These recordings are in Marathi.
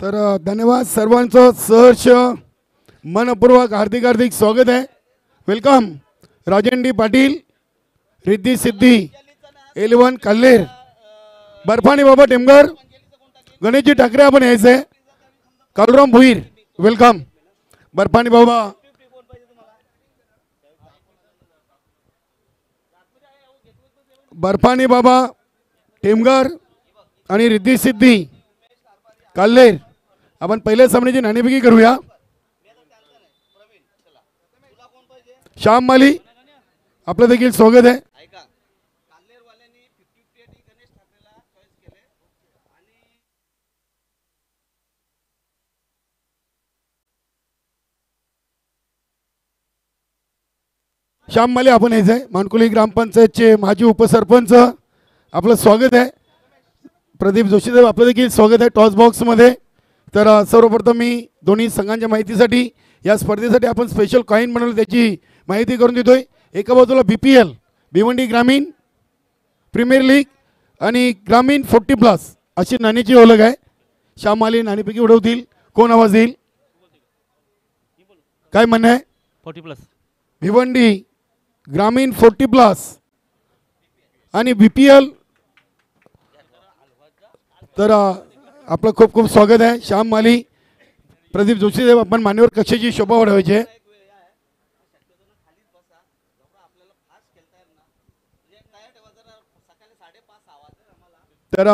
तर धन्यवाद सर्वांचं सहर्ष मनपूर्वक हार्दिक हार्दिक स्वागत आहे. वेलकम राजन डी पाटील, रिद्धी सिद्धी, एलिवन कल्लेर, बर्फानी बाबा टेमगर, गणेशजी ठाकरे आपण यायचं, कालराम भुईर. वेलकम बर्फानी बाबा. बर्फानी बाबा टेमगर आणि रिद्धी सिद्धी कल्लेर. आपण पहिल्या सामन्याची नाणेफेकी करूया. श्याम माली आपलं देखील स्वागत आहे. श्याम माली आपण यायचंय, मानकुली ग्रामपंचायतचे माजी उपसरपंच. आपलं स्वागत आहे. प्रदीप जोशीदेव आपलं देखील स्वागत आहे टॉस बॉक्समध्ये. तर सर्वप्रथम मी दोन्ही संघांच्या माहितीसाठी या स्पर्धेसाठी आपण स्पेशल कॉईन बनवलं त्याची माहिती करून देतोय. एका बाजूला BPL भिवंडी ग्रामीण प्रीमियर लीग आणि ग्रामीण 40+ अशी नाण्याची ओळख आहे. श्याम माली नाणेपैकी उडवतील, कोण आवाज देईल, काय म्हणणं आहे? 40+ भिवंडी ग्रामीण 40+ आणि BPL. तर आपलं खूप खूप स्वागत आहे. श्याम माली, प्रदीप जोशीदेव आपण मान्यवर कक्षाची शोभा वाढवायची. तर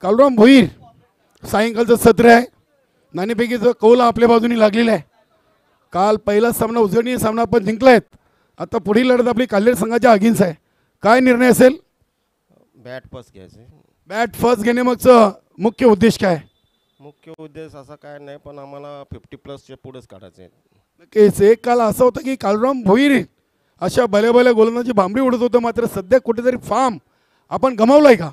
कालराम भोईर सायंकाळचं सत्र आहे. नाणेफेकीचं कौल आपल्या बाजूने लागलेलं आहे. काल पहिला सामना उजळणी सामना आपण जिंकलायत. आता पुढील लढत आपली काल्हेर संघाच्या अगेन्स्ट आहे. काय निर्णय असेल? बॅट फर्स्ट घ्यायचे. बॅट फर्स्ट घेणे मागचं मुख्य उद्देश काय? मुख्य उद्देश असा काय नाही, पण आम्हाला 50+ पुढेच काढायचे. नक्कीच. एक काल असं होतं की कालराम भोईर अशा भल्या भल्या गोलंदाजी भांबडी उडत होतं, मात्र सध्या कुठेतरी फॉर्म आपण गमावलाय का?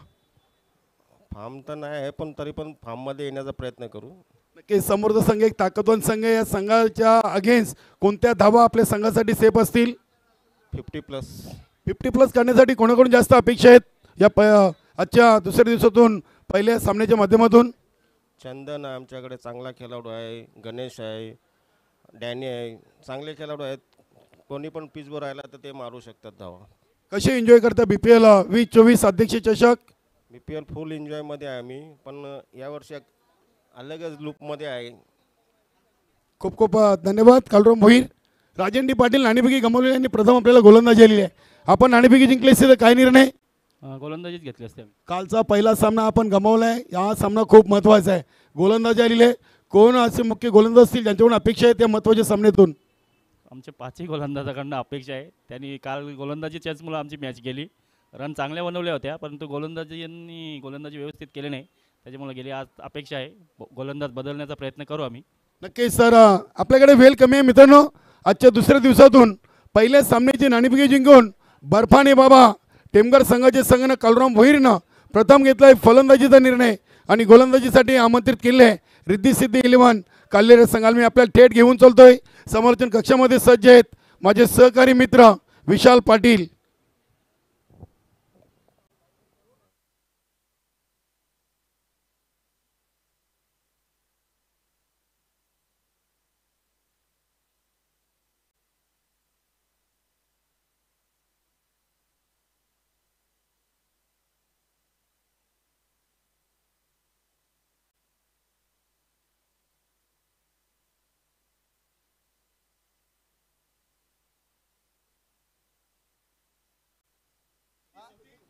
फॉर्म तर नाही आहे, पण तरी पण फॉर्ममध्ये येण्याचा प्रयत्न करू. नक्की. समोरचा संघ एक ताकदवान संघ आहे. या संघाच्या अगेन्स्ट कोणत्या धावा आपल्या संघासाठी सेफ असतील? 50+. 50+ करण्यासाठी कोणाकडून जास्त अपेक्षा आहेत या आजच्या दुसऱ्या दिवसातून पहिल्या सामन्याच्या माध्यमातून? चंदन आहे आमच्याकडे, चांगला खेळाडू आहे. गणेश आहे, डॅनी आहे, चांगले खेळाडू आहेत. कोणी पण पिचवर राहिला तर ते मारू शकतात धावा. कसे एन्जॉय करता BPL 2024 अध्यक्ष चषक? BPL फुल एन्जॉयमध्ये आहे आम्ही, पण यावर्षी अलगच लूपमध्ये आहे. खूप खूप धन्यवाद कालराम भोईर. राजन डी पाटील नाणेफेकी गमावलेली आणि प्रथम आपल्याला गोलंदाजी आलेली आहे. आपण नाणेफेकी जिंकली असते तर काय निर्णय? गोलंदाजीच घेतली असते. कालचा पहिला सामना आपण गमावलाय. हा सामना खूप महत्त्वाचा आहे. गोलंदाजी आलेली आहे. कोण असे मुख्य गोलंदाज असतील ज्यांच्याकडून अपेक्षा आहे त्या महत्त्वाच्या सामन्यातून? आमच्या 5ही गोलंदाजाकडनं अपेक्षा आहे. त्यांनी काल गोलंदाजी चॅन्समुळे आमची मॅच गेली. रन चांगल्या बनवल्या होत्या, परंतु गोलंदाजी व्यवस्थित केले नाही, त्याच्यामुळे गेली. आज अपेक्षा आहे गोलंदाज बदलण्याचा प्रयत्न करू आम्ही. नक्कीच सर. आपल्याकडे वेळ कमी आहे मित्रांनो. आजच्या दुसऱ्या दिवसातून पहिल्या सामन्याची नाणेफेकी जिंकून बर्फानी बाबा टेमगर संघाचे संघानं कालराम भोईरनं प्रथम घेतलाय फलंदाजीचा निर्णय आणि गोलंदाजीसाठी आमंत्रित केले रिद्धी सिद्धी इलेव्हन कल्लेर संघाला मी आपल्याला थेट घेऊन चालतोय. समर्थन कक्षामध्ये सज्ज आहेत माझे सहकारी मित्र Vishal Patil.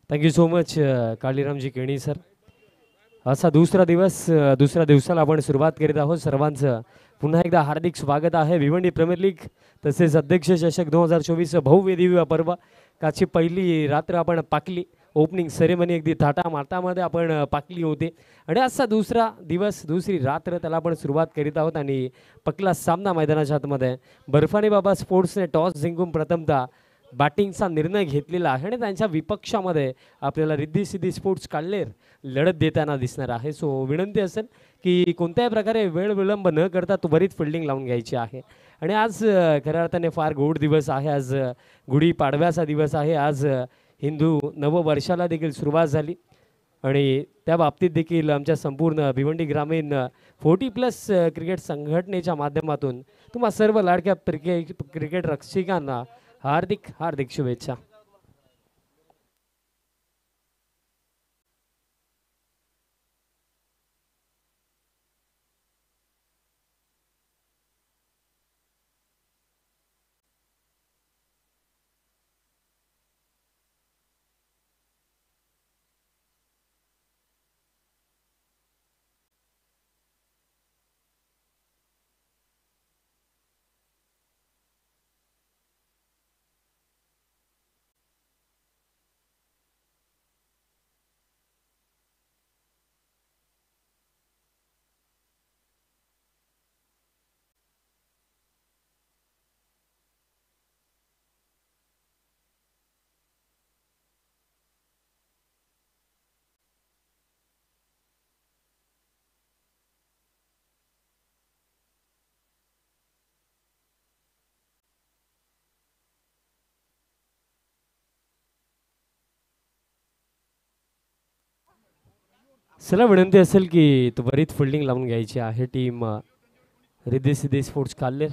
Thank you so much Kaliramji Keni sir. असा दुसरा दिवसाला आपण सुरुवात करीत आहोत. सर्वांचं पुन्हा एकदा हार्दिक स्वागत आहे. भिवंडी प्रीमियर लीग तसेच अध्यक्ष चषक 2024 भव्य दिव्य पर्व काची पहिली रात्र आपण पाकली. ओपनिंग सेरेमनी अगदी थाटामाटामध्ये आपण पाकली होती आणि असा दुसरा दिवस दुसरी रात्र त्याला आपण सुरुवात करीत आहोत. आणि पकला सामना मैदानाच्या आतमध्ये बर्फानी बाबा स्पोर्ट्सने टॉस जिंकून प्रथमतः बॅटिंगचा निर्णय घेतलेला आहे आणि त्यांच्या विपक्षामध्ये आपल्याला रिद्धी सिद्धी स्पोर्ट्स काल्हेर लढत देताना दिसणार आहे. सो विनंती असेल की कोणत्याही प्रकारे वेळ विलंब न करता त्वरित फिल्डिंग लावून घ्यायची आहे. आणि आज खऱ्या अर्थाने फार गोड दिवस आहे. आज गुढी पाडव्याचा दिवस आहे. आज हिंदू नववर्षाला देखील सुरुवात झाली. आणि त्या बाबतीत देखील आमच्या संपूर्ण भिवंडी ग्रामीण 40+ क्रिकेट संघटनेच्या माध्यमातून तुम्हा सर्व लाडक्या क्रिकेट रसिकांना हार्दिक हार्दिक शुभेच्छा. चला विनंती असेल की त्वरित फिल्डिंग लावून घ्यायची आहे टीम रिद्धी सिद्धी स्पोर्ट्स काल्लेर.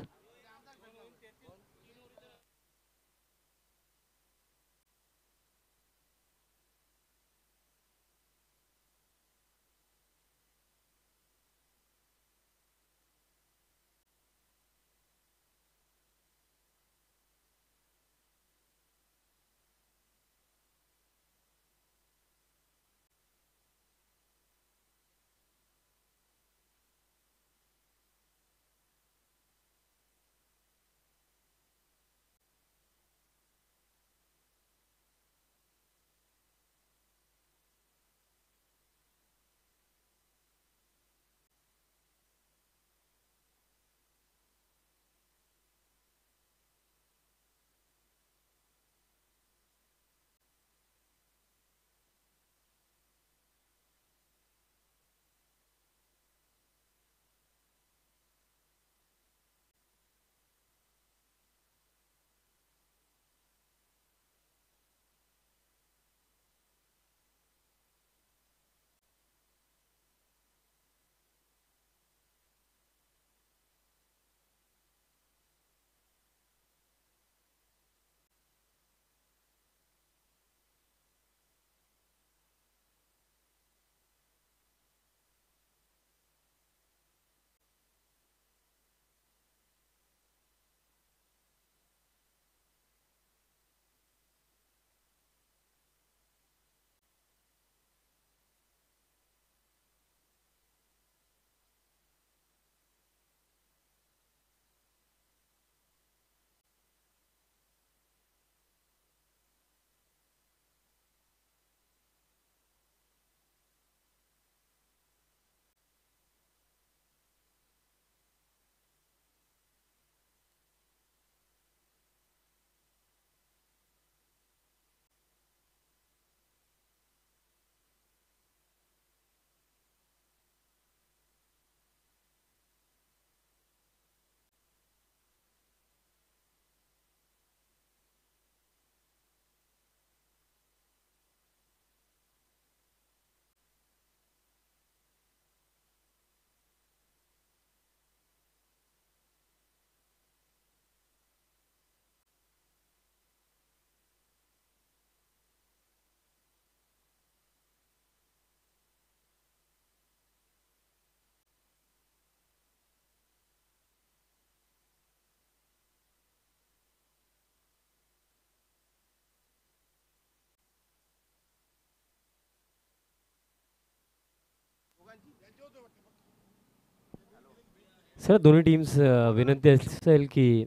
सर दोन्ही टीम्स विनंती असेल की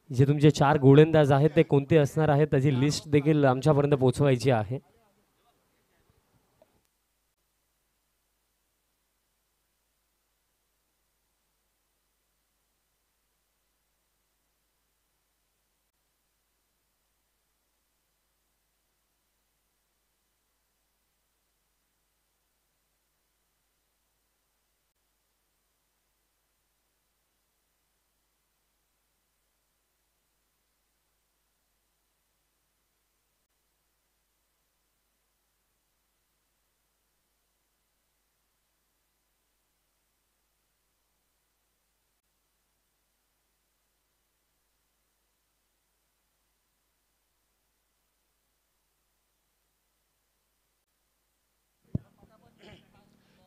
जे तुमचे 4 गोलंदाज आहेत ते कोणते असणार आहेत त्याची लिस्ट देखील आमच्यापर्यंत पोहोचवायची आहे.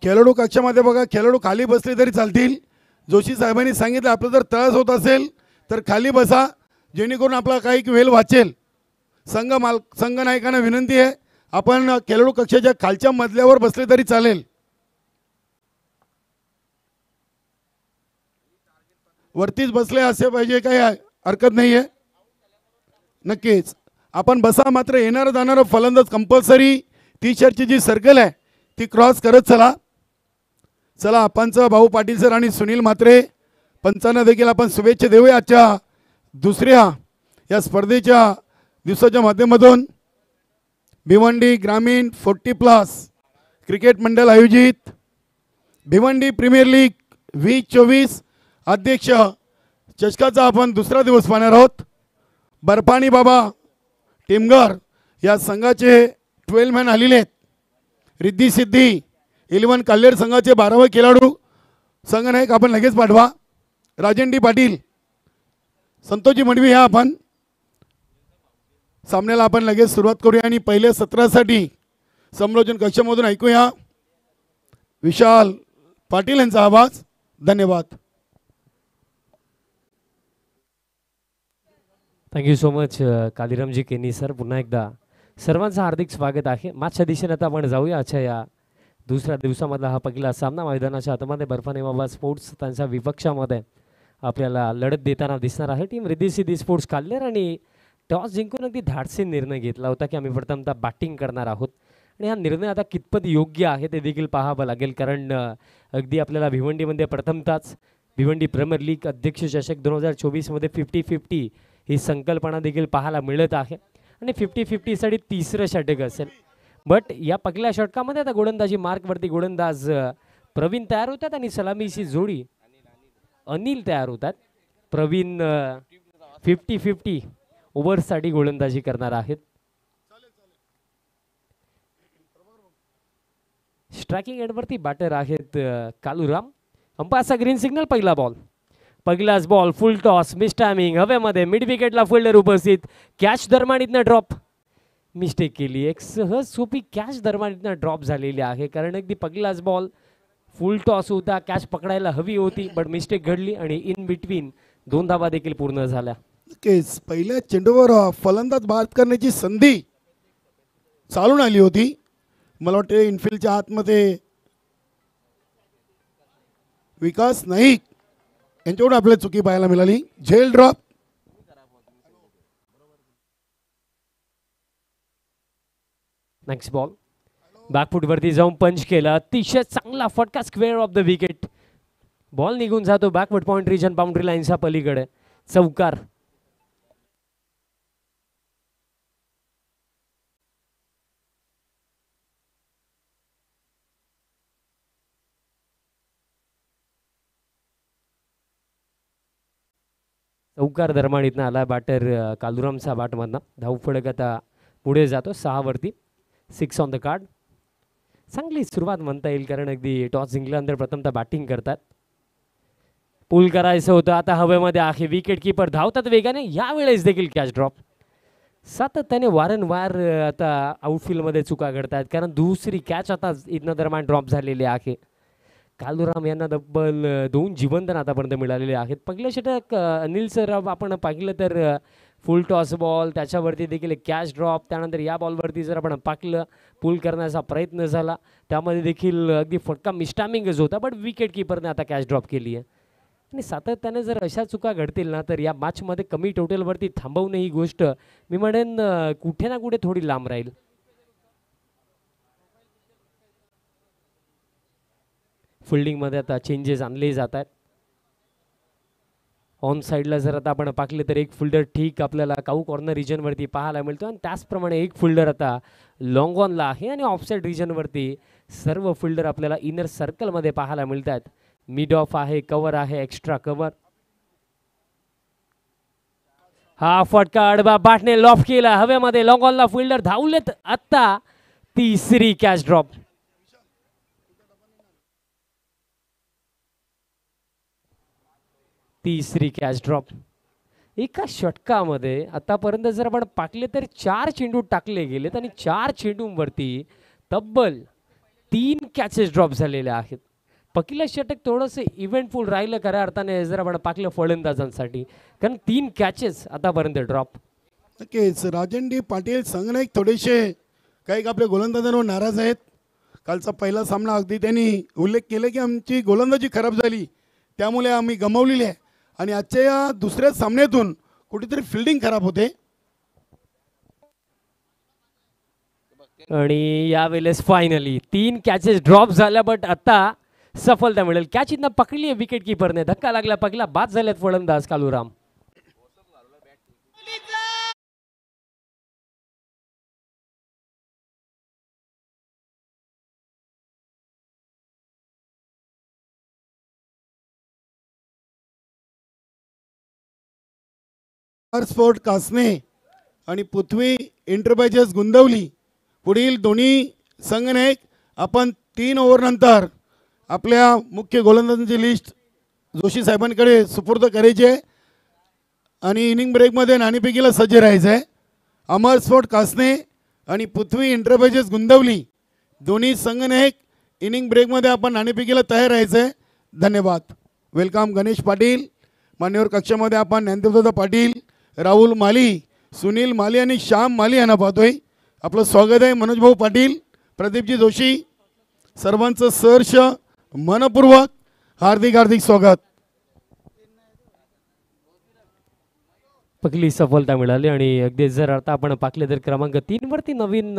खेळाडू कक्षामध्ये बघा, खेळाडू खाली बसले तरी चालतील. जोशी साहेबांनी सांगितलं आपलं जर त्रास होत असेल तर खाली बसा, जेणेकरून आपला काही वेळ वाचेल. संघ नायकांना विनंती आहे, आपण खेळाडू कक्षाच्या खालच्या मजल्यावर बसले तरी चालेल. वरतीच बसले असे पाहिजे, काही हरकत नाही आहे. नक्कीच आपण बसा, मात्र येणारं जाणारं फलंदाज कंपल्सरी 30 जी सर्कल आहे ती क्रॉस करत चला. चला आपणचं भाऊ पाटील सर आणि सुनील म्हात्रे पंचांना देखील आपण शुभेच्छा देऊया आजच्या दुसऱ्या या स्पर्धेच्या दिवसाच्या माध्यमातून. भिवंडी ग्रामीण 40+ क्रिकेट मंडळ आयोजित भिवंडी प्रीमियर लीग 2024 अध्यक्ष चषकाचा आपण दुसरा दिवस पाहणार आहोत. बर्फानी बाबा टिमगर या संघाचे 12 मॅन आलेले आहेत. रिद्धी सिद्धी 11 कल्लेर संघाचे 12वे खेळाडू संघ नायक आपण लगेच पाठवा. राजन पाटील, संतोषजी मडवी ह्या आपण सामन्याला आपण लगेच सुरुवात करूया आणि पहिल्या सत्रासाठी समालोचन कक्षामधून ऐकूया विशाल पाटील यांचा आवाज. धन्यवाद. थँक्यू सो मच कालीरामजी केनी सर. पुन्हा एकदा सर्वांचं हार्दिक स्वागत आहे. मागच्या दिशेने आता आपण जाऊया. आजच्या या दुसऱ्या दिवसामधला हा पहिला सामना मैदानाच्या आतमध्ये बर्फानी बाबा स्पोर्ट्स त्यांच्या विपक्षामध्ये आपल्याला लढत देताना दिसणार आहे. टीम रिद्धी सिद्धी स्पोर्ट्स काल्लेर आणि टॉस जिंकून अगदी धाडसी निर्णय घेतला होता की आम्ही प्रथमतः बॅटिंग करणार आहोत. आणि हा निर्णय आता कितपत योग्य आहे ते देखील पाहावं लागेल, कारण अगदी आपल्याला भिवंडीमध्ये प्रथमतःच भिवंडी प्रीमियर लीग अध्यक्ष चषक 2024मध्ये 50-50 ही संकल्पना देखील पाहायला मिळत आहे. आणि 50-50साठी तिसरं षटक असेल. बट या पहिल्या षटकामध्ये आता गोलंदाजी मार्कवरती गोलंदाज प्रवीण तयार होतात आणि सलामीची जोडी अनिल तयार होतात. प्रवीण 50-50 ओव्हरसाठी गोलंदाजी करणार आहेत. स्ट्रायकिंग एंडवरती बॅटर आहेत कालूराम. अंपायरचा ग्रीन सिग्नल. पहिला बॉल, पहिलाच ball, full toss, miss timing, हवेमध्ये मिड विकेटला फिल्डर उपस्थित. कॅच दरम्यान इथनं ड्रॉप, मिस्टेक केली. एक सहज सोपी कॅच दरम्यान इथनं ड्रॉप झालेली आहे, कारण अगदी पहिलाच बॉल फुल टॉस होता, कॅच पकडायला हवी होती, बट मिस्टेक घडली आणि इन बिटवीन 2 धावा देखील पूर्ण झाल्या. नक्कीच पहिल्या चेंडूवर फलंदाज बाद करण्याची संधी चालून आली होती. मला वाटते इनफिल्डच्या आतमध्ये विकास नाईक यांच्याकडून आपल्याला चुकी पाहायला मिळाली. झेल ड्रॉप. नेक्स्ट बॉल, बॅकफुटवरती जाऊन पंच केला. अतिशय चांगला फटका, square off the wicket. Ball निघून जातो बॅकफुट पॉइंट रिजन बाउंड्री लाईनच्या पलीकडे. चौकार. चौकार दरम्यान इथनं आला बॅटर कालुरामचा बॅटमधनं. धाव फळक आता पुढे जातो 6 वरती. 6 ऑन द कार्ड. चांगली सुरुवात म्हणता येईल, कारण अगदी टॉस जिंकल्यानंतर प्रथमतः बॅटिंग करतात. पूल करायचं होतं, आता हवेमध्ये आहे. विकेट किपर धावतात वेगाने, यावेळेस देखील कॅच ड्रॉप. सातत्याने वारंवार आता आउटफील्डमध्ये चुका घडतात, कारण दुसरी कॅच आता इथनं दरम्यान ड्रॉप झालेली आहे. कालुराम यांना तब्बल 2 जिवंतन आतापर्यंत मिळालेले आहेत. पहिलं षटक अनिल सर आपण पाहिलं तर फुल टॉस बॉल, त्याच्यावरती देखील एक कॅच ड्रॉप. त्यानंतर या बॉलवरती जर आपण पाहिलं पूल करण्याचा प्रयत्न झाला, त्यामध्ये देखील अगदी फटका मिस्टामिंगच होता, बट विकेट किपरने आता कॅच ड्रॉप केली आहे. आणि सातत्याने जर अशा चुका घडतील ना, तर या मॅचमध्ये कमी टोटलवरती थांबवणं ही गोष्ट मी म्हणेन कुठे ना कुठे थोडी लांब राहील. फिल्डिंगमध्ये आता चेंजेस आणले जात आहेत. ऑन साईडला जर आता आपण पाहिलं तर एक फिल्डर ठीक आपल्याला काऊ कॉर्नर रिजनवरती पाहायला मिळतो, आणि त्याचप्रमाणे एक फिल्डर आता लॉंग ऑनला आहे. आणि ऑफसाईड रिजनवरती सर्व फिल्डर आपल्याला इनर सर्कलमध्ये पाहायला मिळतात. मिड ऑफ आहे, कव्हर आहे, एक्स्ट्रा कव्हर. हा फटका आडवा बॅटने लॉफ्ट केला हवेमध्ये. लॉंग ऑनला फिल्डर धावलेत. आता तिसरी कॅच ड्रॉप. तिसरी कॅच ड्रॉप. एका षटकामध्ये आतापर्यंत जर आपण पाकले तर 4 चेंडू टाकले गेलेत, आणि 4 चेंडूंवरती तब्बल 3 कॅचेस ड्रॉप झालेले आहेत. पहिलं षटक थोडंसं इव्हेंटफुल राहिलं खऱ्या अर्थाने जर आपण पाहिलं फलंदाजांसाठी, कारण 3 कॅचेस आतापर्यंत ड्रॉप. नक्कीच राजन डी पाटील संगणक थोडेसे काही आपल्या गोलंदाजांवर नाराज आहेत. कालचा पहिला सामना अगदी त्यांनी उल्लेख केला की आमची गोलंदाजी खराब झाली त्यामुळे आम्ही गमावलेली आहे आणि आजच्या या दुसऱ्या सामन्यातून कुठेतरी फिल्डिंग खराब होते. आणि यावेळेस फायनली 3 कॅचेस ड्रॉप झाल्या, बट आता सफलता मिळेल. कॅच इथनं पकडली आहे विकेट कीपरने, धक्का लागला, पकडला, बाद झाल्यात फलंदाज कालूराम. स्पोर्ट कासने आणि पृथ्वी एंटरप्राइजेस गुंदवली पुढील दोन्ही संघनायक आपण 3 ओव्हरनंतर आपल्या मुख्य गोलंदाजांची लिस्ट जोशी साहेबांकडे सुपूर्द करायची आहे आणि इनिंग ब्रेकमध्ये नाणेफेकीला सज्ज राहायचं आहे. अमर स्पोर्ट कासने आणि पृथ्वी एंटरप्राइजेस गुंदवली दोन्ही संघनायक इनिंग ब्रेकमध्ये आपण नाणेफेकीला तयार राहायचं आहे. धन्यवाद. वेलकम गणेश पाटील. मान्यवर कक्षामध्ये आपण ज्ञानदेवदादा पाटील, राहुल माली, सुनील माली आणि श्याम माली यांना पाहतोय. आपलं स्वागत आहे. मनोज भाऊ पाटील, प्रदीपजी जोशी, सर्वांचं सहर्ष मनपूर्वक हार्दिक हार्दिक स्वागत. पहिली सफलता मिळाली आणि अगदी जर आता आपण पाहिले तर क्रमांक 3 वरती नवीन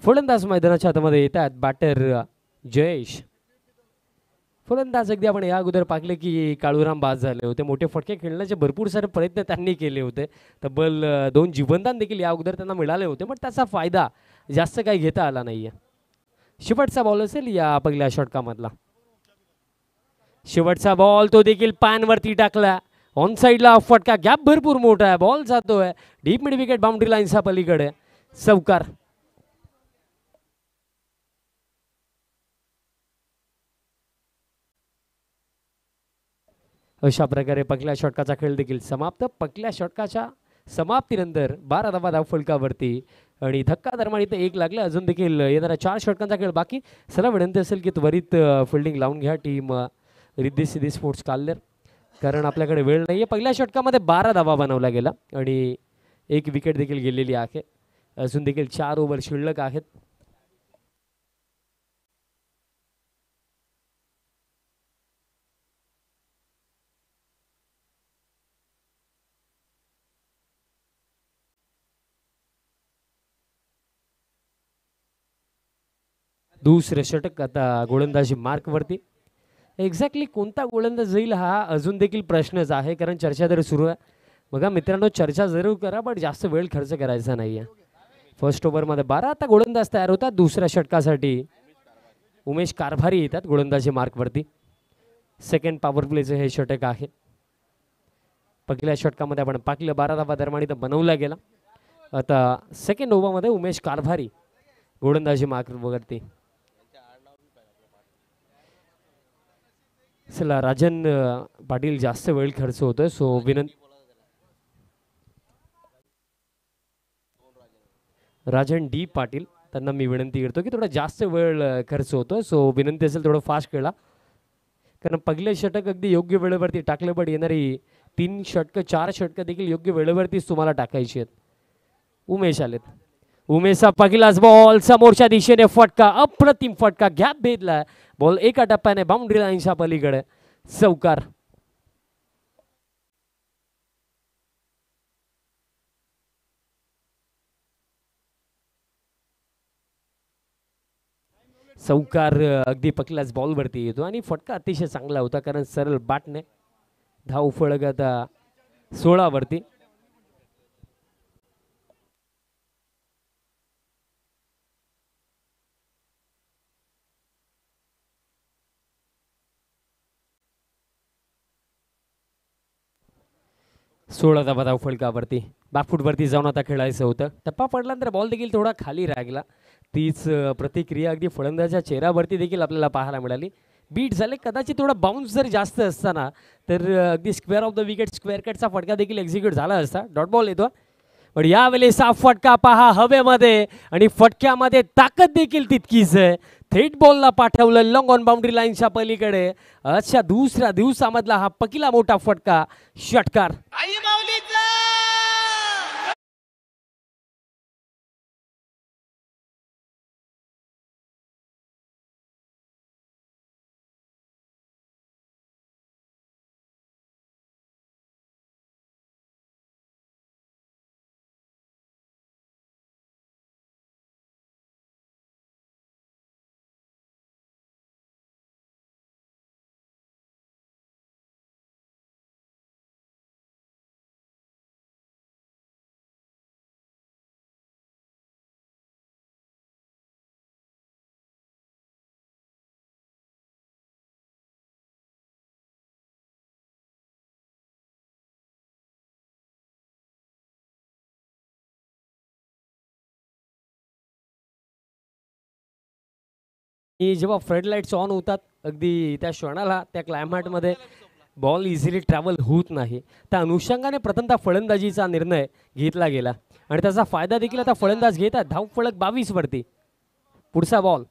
फलंदाज मैदानाच्या हातामध्ये येतात. बॅटर जयेश. फलंदाज अगदी आपण या अगोदर पाहिले की काळूराम बाद झाले होते. मोठे फटके खेळण्याचे भरपूर सारे प्रयत्न त्यांनी केले होते. तब्बल 2 जीवनदान देखील या अगोदर त्यांना मिळाले होते, पण त्याचा फायदा जास्त काही घेता आला नाही आहे. शेवटचा बॉल असेल या पहिल्या षटकामधला. शेवटचा बॉल तो देखील पॅनवरती टाकला. ऑन साईडला फटका, गॅप भरपूर मोठा आहे, बॉल जातोय डीप मिड विकेट बाउंड्री लाईनच्या पलीकडे. चौकार. अशा प्रकारे पहिल्या षटकाचा खेळ देखील समाप्त. पहिल्या षटकाच्या समाप्तीनंतर 12 धावा धावफलकावरती आणि धक्का दरम्यान इथे 1 लागला. अजून देखील येणाऱ्या 4 षटकांचा खेळ बाकी. सर्व विनंती असेल की त्वरित फिल्डिंग लावून घ्या टीम रिद्धी सिद्धी स्पोर्ट्स काल्लेर, कारण आपल्याकडे वेळ नाही आहे. पहिल्या षटकामध्ये 12 धावा बनवला गेला आणि 1 विकेट देखील गेलेली आहे. अजून देखील 4 ओव्हर शिल्लक आहेत. दुसरे षटक आता गोलंदाजी मार्कवरती. एक्झॅक्टली कोणता गोलंदाज येईल हा अजून देखील प्रश्नच आहे, कारण चर्चा तर सुरू आहे. बघा मित्रांनो, चर्चा जरूर करा, पण जास्त वेळ खर्च करायचा नाही आहे. फर्स्ट ओव्हरमध्ये 12 आता गोलंदाज तयार होतात. दुसऱ्या षटकासाठी उमेश कारभारी येतात गोलंदाजी मार्कवरती. सेकंड पॉवर प्लेचं हे षटक आहे. पहिल्या षटकामध्ये आपण पाहिलं 12 धावा दरम्यान इथं बनवला गेला. आता सेकंड ओव्हरमध्ये उमेश कारभारी गोलंदाजी मार्कवरती. चला राजन पाटील जास्त वेळ खर्च होतोय, सो विनंती राजन डी पाटील त्यांना मी विनंती करतो की थोडा जास्त वेळ खर्च होतोय, सो विनंती असेल थोडं फास्ट खेळा, कारण पहिले षटक अगदी योग्य वेळेवरती टाकलं, पण येणारी 3 षटकं 4 षटकं देखील योग्य वेळेवरतीच तुम्हाला टाकायची आहेत. उमेश आलेत. उमेशचा पहिलाच बॉल समोरच्या दिशेने फटका, अप्रतिम फटका, गॅप भेदला. बॉल एका टप्प्याने बाउंड्री लाईनच्या पलीकडे. चौकार. चौकार अगदी पहिल्याच बॉलवरती येतो आणि फटका अतिशय चांगला होता, कारण सरळ बॅटने धाव फळक आता 16 वरती. सोळा धावा धाव फलकावरती. बॅकफूटवरती जाऊन आता खेळायचं होतं. टप्पा पडल्यानंतर बॉल देखील थोडा खाली राहिला. तीच प्रतिक्रिया अगदी फलंदाजाच्या चेहऱ्यावरती देखील आपल्याला पाहायला मिळाली. बीट झाले, कदाचित थोडा बाउन्स जर जास्त असताना तर अगदी square off the wicket, square कटचा फटका देखील एक्झिक्यूट झाला असता. डॉट बॉल येतो. पण यावेळेस हा फटका पहा हवेमध्ये आणि फटक्यामध्ये ताकद देखील तितकीच आहे. थेट बॉलला पाठवलं लॉंग ऑन बाउंड्री लाईनच्या पलीकडे. अच्छा दुसऱ्या दिवसामधला हा पहिला मोठा फटका षटकार. जेव्हा फ्लड लाईट्स ऑन होतात अगदी त्या क्षणाला त्या क्लायमॅटमध्ये बॉल इझिली ट्रॅव्हल होत नाही. त्या अनुषंगाने प्रथमतः फलंदाजीचा निर्णय घेतला गेला आणि त्याचा फायदा देखील आता फलंदाज घेतात. धाव फलक 22 वरती. पुढचा बॉल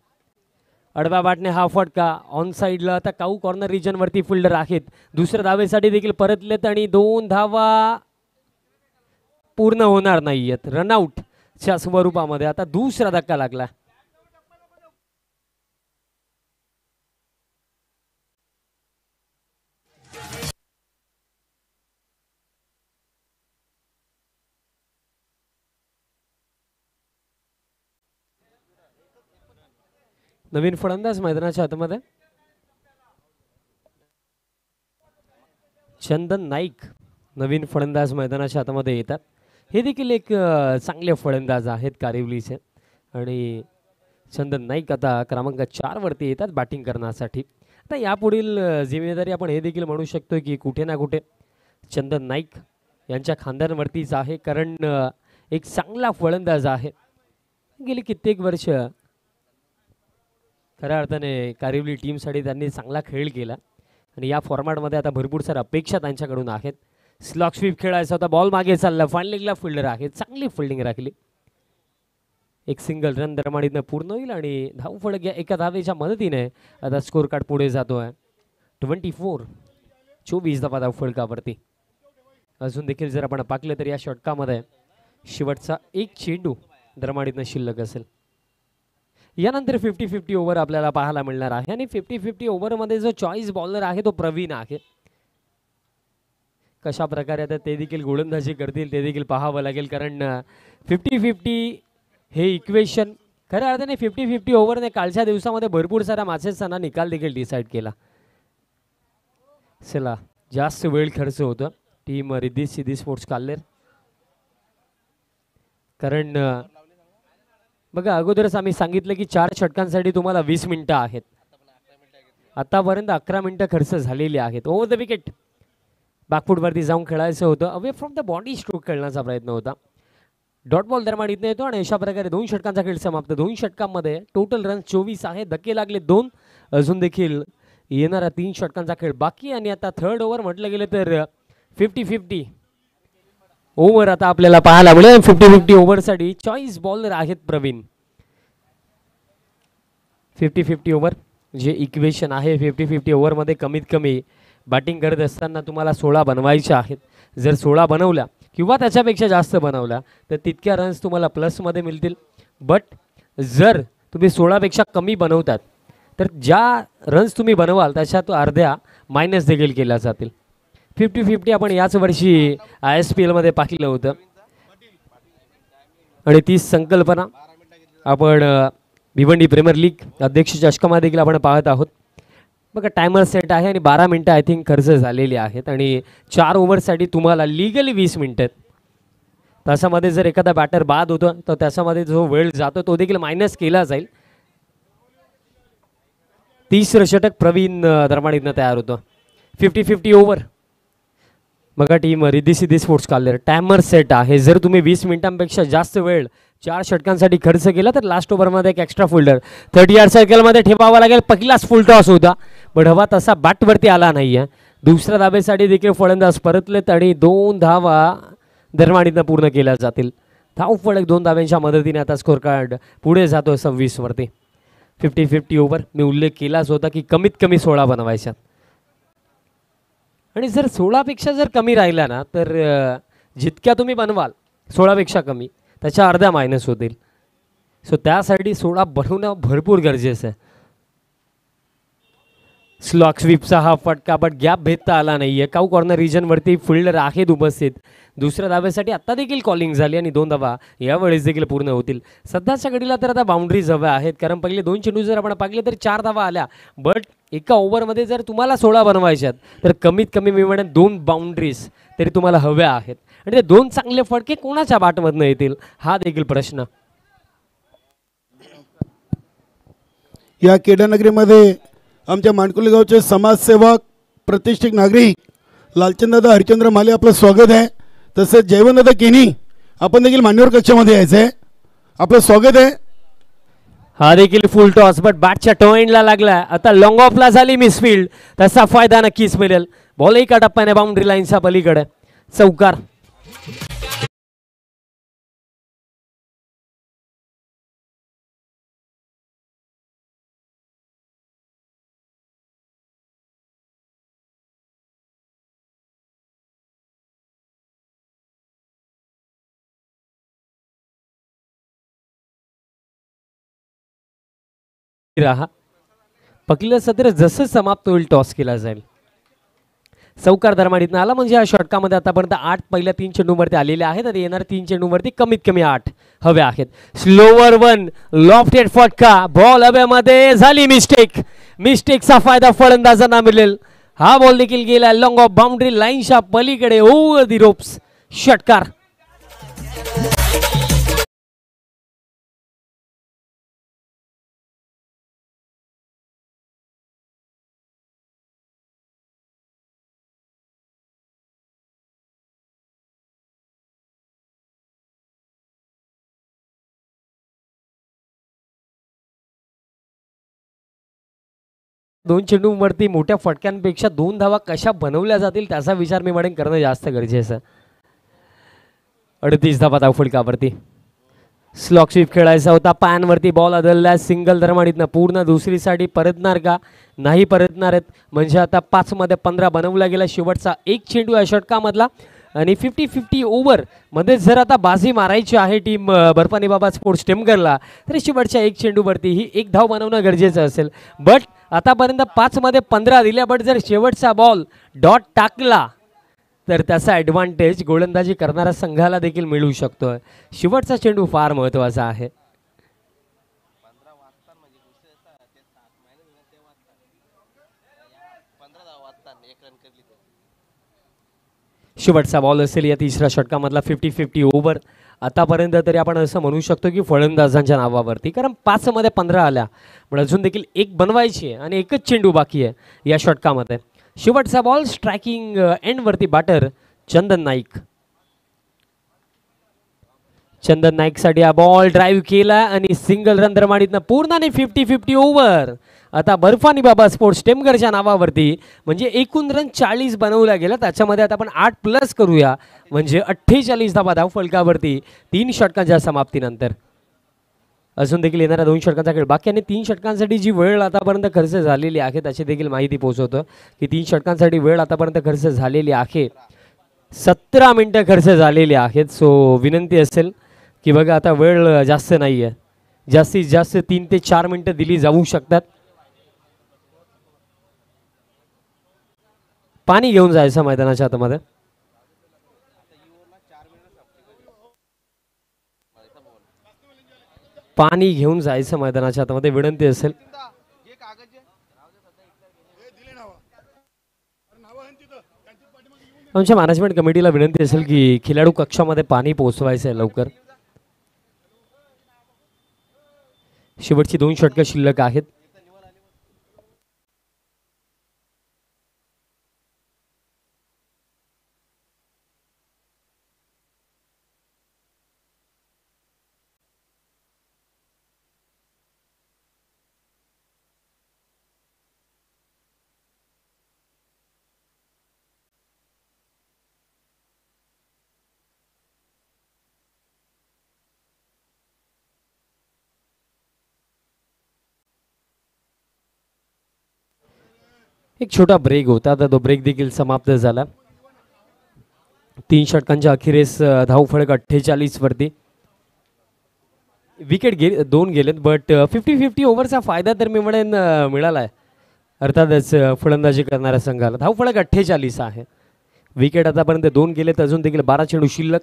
अडव्या बाटने हा फटका ऑन साईडला. आता काऊ कॉर्नर रिजन वरती फिल्डर आहेत. दुसऱ्या धावेसाठी देखील परतलेत आणि 2 धावा पूर्ण होणार नाहीयेत. रनआउटच्या स्वरूपामध्ये आता दुसरा धक्का लागला. नवीन फलंदाज मैदानाच्या आतमध्ये चंदन नाईक नवीन फलंदाज मैदानाच्या आतमध्ये येतात. हे देखील एक चांगले फलंदाज आहेत कारिवलीचे आणि चंदन नाईक आता क्रमांक 4 वरती येतात बॅटिंग करण्यासाठी. आता यापुढील जिम्मेदारी आपण हे देखील म्हणू शकतो की कुठे ना कुठे चंदन नाईक यांच्या खांद्यांवरतीच आहे, कारण एक चांगला फलंदाज आहे. गेली कित्येक वर्ष खऱ्या अर्थाने कारिवली टीमसाठी त्यांनी चांगला खेळ केला आणि या फॉर्मॅटमध्ये आता भरपूर साऱ्या अपेक्षा त्यांच्याकडून आहेत. स्लॉग स्वीप खेळायचा होता, बॉल मागे चालला, फाईनलिंगला फिल्डर आहे, चांगली फिल्डिंग राखली. एक सिंगल रन दरम्यान पूर्ण होईल आणि धाव फलक या एका धावेच्या मदतीने आता स्कोर कार्ड पुढे जातोय. 24 धावा धाव फलकावरती. अजून देखील जर आपण पाहिलं तर या षटकामध्ये शेवटचा एक चेंडू दरम्यान शिल्लक असेल. यानंतर 50-50 ओव्हर आपल्याला पाहायला मिळणार आहे आणि 50-50 ओव्हरमध्ये जो चॉईस बॉलर आहे तो प्रवीण आहे. कशा प्रकारे आता ते देखील गोलंदाजी करतील ते देखील पाहावं लागेल, कारण 50-50 हे इक्वेशन खऱ्या अर्थाने 50-50 ओव्हरने कालच्या दिवसामध्ये भरपूर साऱ्या मॅचेसचा निकाल देखील डिसाईड केला. चला जास्त वेळ खर्च होतं टीम रिद्धी सिद्धी स्पोर्ट्स काल्लेर, कारण बघा अगोदरच आम्ही सांगितलं की 4 षटकांसाठी तुम्हाला 20 मिनिटं आहेत. आतापर्यंत 11 मिनिटं खर्च झालेली आहेत. ओव्हर द विकेट बॅकफूटवरती जाऊन खेळायचं होतं, away from the body stroke खेळण्याचा प्रयत्न होता. डॉट बॉल दरम्यान इथं येतो आणि अशा प्रकारे 2 षटकांचा खेळ समाप्त. 2 षटकांमध्ये टोटल रन 24 आहे, धक्के लागले 2. अजून देखील येणारा 3 षटकांचा खेळ बाकी आणि आता थर्ड ओव्हर म्हटलं गेलं तर 50-50 ओव्हर आता आपल्याला पाहायला मिळेल. 50-50 ओव्हरसाठी चॉईस बॉलर आहेत प्रवीण. 50-50 ओव्हर जे इक्वेशन आहे 50-50 ओव्हरमध्ये कमीत कमी बॅटिंग करत असताना तुम्हाला 16 बनवायच्या आहेत. जर 16 बनवल्या किंवा त्याच्यापेक्षा जास्त बनवल्या तर तितक्या रन्स तुम्हाला प्लसमध्ये मिळतील. बट जर तुम्ही 16पेक्षा कमी बनवतात तर ज्या रन्स तुम्ही बनवाल त्याच्यात अर्ध्या मायनस देखील केल्या जातील. 50-50 आपण याच वर्षी ISPL मध्ये पाहिलं होतं आणि तीच संकल्पना आपण भिवंडी प्रीमियर लीग अध्यक्ष चषकामध्ये देखील आपण पाहत आहोत. बघा टायमर सेट आहे आणि 12 मिनिटं आय थिंक खर्च झालेली आहेत आणि 4 ओव्हरसाठी तुम्हाला लिगली 20 मिनिटं. त्याच्यामध्ये जर एखादा बॅटर बाद होतो तर त्याच्यामध्ये जो वेळ जातो तो देखील मायनस केला जाईल. 30 षटक प्रवीण दरम्यान तयार होतो. 50-50 ओव्हर बघा टीम रिद्धी सिद्धी स्पोर्ट्स काल्लेर टायमर सेट आहे. जर तुम्ही 20 मिनिटांपेक्षा जास्त वेळ 4 षटकांसाठी खर्च केला तर लास्ट ओव्हरमध्ये एक एक्स्ट्रा फिल्डर 30 यार्ड सर्कलमध्ये ठेवावा लागेल. पहिलाच फुल टॉस होता पण हवा तसा बॅटवरती आला नाही आहे. दुसऱ्या धाबेसाठी देखील फलंदाज परतलेत आणि 2 धावा दरवाढीनं पूर्ण केल्या जातील. धावफलक 2 धाव्यांच्या मदतीने आता स्कोर कार्ड पुढे जातोय 26 वरती. 50-50 ओव्हर मी उल्लेख केलाच होता की कमीत कमी 16 बनवायच्या आणि जर 16पेक्षा जर कमी राहिला ना तर जितक्या तुम्ही बनवाल 16पेक्षा कमी त्याच्या अर्ध्या मायनस होतील. सो त्यासाठी 16 बनवणं भरपूर गरजेचं आहे. स्लॉक स्वीपचा हा फटका बट गॅप भेदता आला नाहीये. काऊ कॉर्नर रिजनवरती फिल्डर आहेत उपस्थित. दुसऱ्या धाब्यासाठी आत्ता देखील कॉलिंग झाली आणि 2 धावा यावेळेस देखील पूर्ण होतील. सध्याच्या घडीला तर आता बाउंड्रीज हव्या आहेत कारण पहिले 2 चेंडू जर आपण पाहिले तर 4 धावा आल्या. बट एका ओव्हरमध्ये जर तुम्हाला 16 बनवायच्यात तर कमीत कमी मी म्हणेन 2 बाउंड्रीज तरी तुम्हाला हव्या आहेत आणि ते 2 चांगले फटके कोणाच्या बाटमधनं येतील हा देखील प्रश्न. या केडानगरीमध्ये आमच्या माणकुली गावचे समाजसेवक प्रतिष्ठित नागरिक लालचंददादा हरिचंद्र माले आपलं स्वागत आहे. तसेच जयवंतदादा केनी आपण देखील मान्यवर कक्षामध्ये यायचं आहे. आपलं स्वागत आहे. हा देखील फुल टॉस बट बॅटच्या टॉइंडला लागला. आता लॉंग ऑफला झाली मिसफिल्ड तसा फायदा नक्कीच मिळेल. बॉल एका टप्प्याने बाउंड्री लाईनच्या पलीकडे चौकार. राहा पहिलं सत्र जसं समाप्त होईल टॉस केला जाईल. चौकार दरम्यान आला म्हणजे या षटकामध्ये आतापर्यंत 8 पहिल्या 3 चेंडूवरती आलेले आहेत आणि येणार 3 चेंडूवरती कमीत कमी 8 हवे आहेत. स्लोवर वन लॉफ्टेड फटका बॉल हवेमध्ये झाली मिस्टेकचा फायदा फलंदाजांना मिळेल. हा बॉल देखील गेला लॉंग ऑफ बाउंड्री लाईनच्या पलीकडे ओव्हर दी रोप्स. षटकार. दोन चेंडूंवरती मोठ्या फटक्यांपेक्षा 2 धावा कशा बनवल्या जातील त्याचा विचार मी म्हणेन करणं जास्त गरजेचं. 38 धावा धावफलकावरती. स्लॉक स्वीप खेळायचा होता. पॅनवरती बॉल आदळला. सिंगल दरम्यान पूर्ण दुसरीसाठी परतणार का नाही परतणार आहेत म्हणजे आता 5 मध्ये 15 बनवला गेला. शेवटचा एक चेंडू या षटकामधला आणि 50-50 ओव्हर मध्ये जर आता बाजी मारायची आहे टीम बर्फानी बाबा स्पोर्ट्स टेमगरला तर शेवटच्या एक चेंडूवरती ही एक धाव बनवणं गरजेचं असेल. बट आतापर्यंत 5 मध्ये 15 दिल्या बट जर शेवटचा बॉल डॉट टाकला तर त्याचा ॲडव्हान्टेज गोलंदाजी करणाऱ्या संघाला देखील मिळू शकतो. शेवटचा चेंडू फार महत्त्वाचा आहे. शेवटचा बॉल असेल या तिसऱ्या षटकामधला. 50-50 ओव्हर आतापर्यंत तरी आपण असं म्हणू शकतो की फलंदाजांच्या नावावरती कारण 5 मध्ये 15 आल्या पण अजून देखील एक बनवायची आहे आणि एकच चेंडू बाकी आहे या षटकामध्ये. शेवटचा बॉल स्ट्रायकिंग एंडवरती बॅटर चंदन नाईक. चंदन नाईकसाठी हा बॉल ड्राईव्ह केला आणि सिंगल रन दरम्यान पूर्ण आणि 50-50 ओव्हर आता बर्फानी बाबा स्पोर्ट्स टेमगरच्या नावावरती म्हणजे एकूण रन 40 बनवल्या गेला. त्याच्यामध्ये आता आपण 8 प्लस करूया म्हणजे 48 धावा धावफलकावरती 3 षटकांच्या समाप्तीनंतर. अजून देखील येणाऱ्या 2 षटकांचा खेळ बाकी आणि 3 षटकांसाठी जी वेळ आतापर्यंत खर्च झालेली आहे त्याची देखील माहिती पोहोचवतो की 3 षटकांसाठी वेळ आतापर्यंत खर्च झालेली आहे 17 मिनिटं खर्च झालेली आहेत. सो विनंती असेल की बघा आता वेळ जास्त नाही आहे. जास्तीत जास्त 3 ते 4 मिनिटं दिली जाऊ शकतात. पाणी घेऊन जायचं मैदानाच्या आतमध्ये. पाणी घेऊन जायचं मैदानाच्या आतमध्ये विनंती असेल. आमच्या मॅनेजमेंट कमिटीला विनंती असेल की खेळाडू कक्षामध्ये पाणी पोहोचवायचं आहे लवकर. शेवटची 2 षटकं शिल्लक आहेत. एक छोटा ब्रेक होता, आता तो ब्रेक देखील समाप्त झाला. 3 षटकांच्या अखेरीस धावफलक 48 वरती. विकेट दोन गेलेत, बट 50-50 ओव्हरचा फायदा तर मी म्हणेन मिळाला आहे अर्थातच फलंदाजी करणाऱ्या संघाला. धावफलक 48 आहे. विकेट आतापर्यंत 2 गेलेत, अजून देखील 12 चेंडू शिल्लक.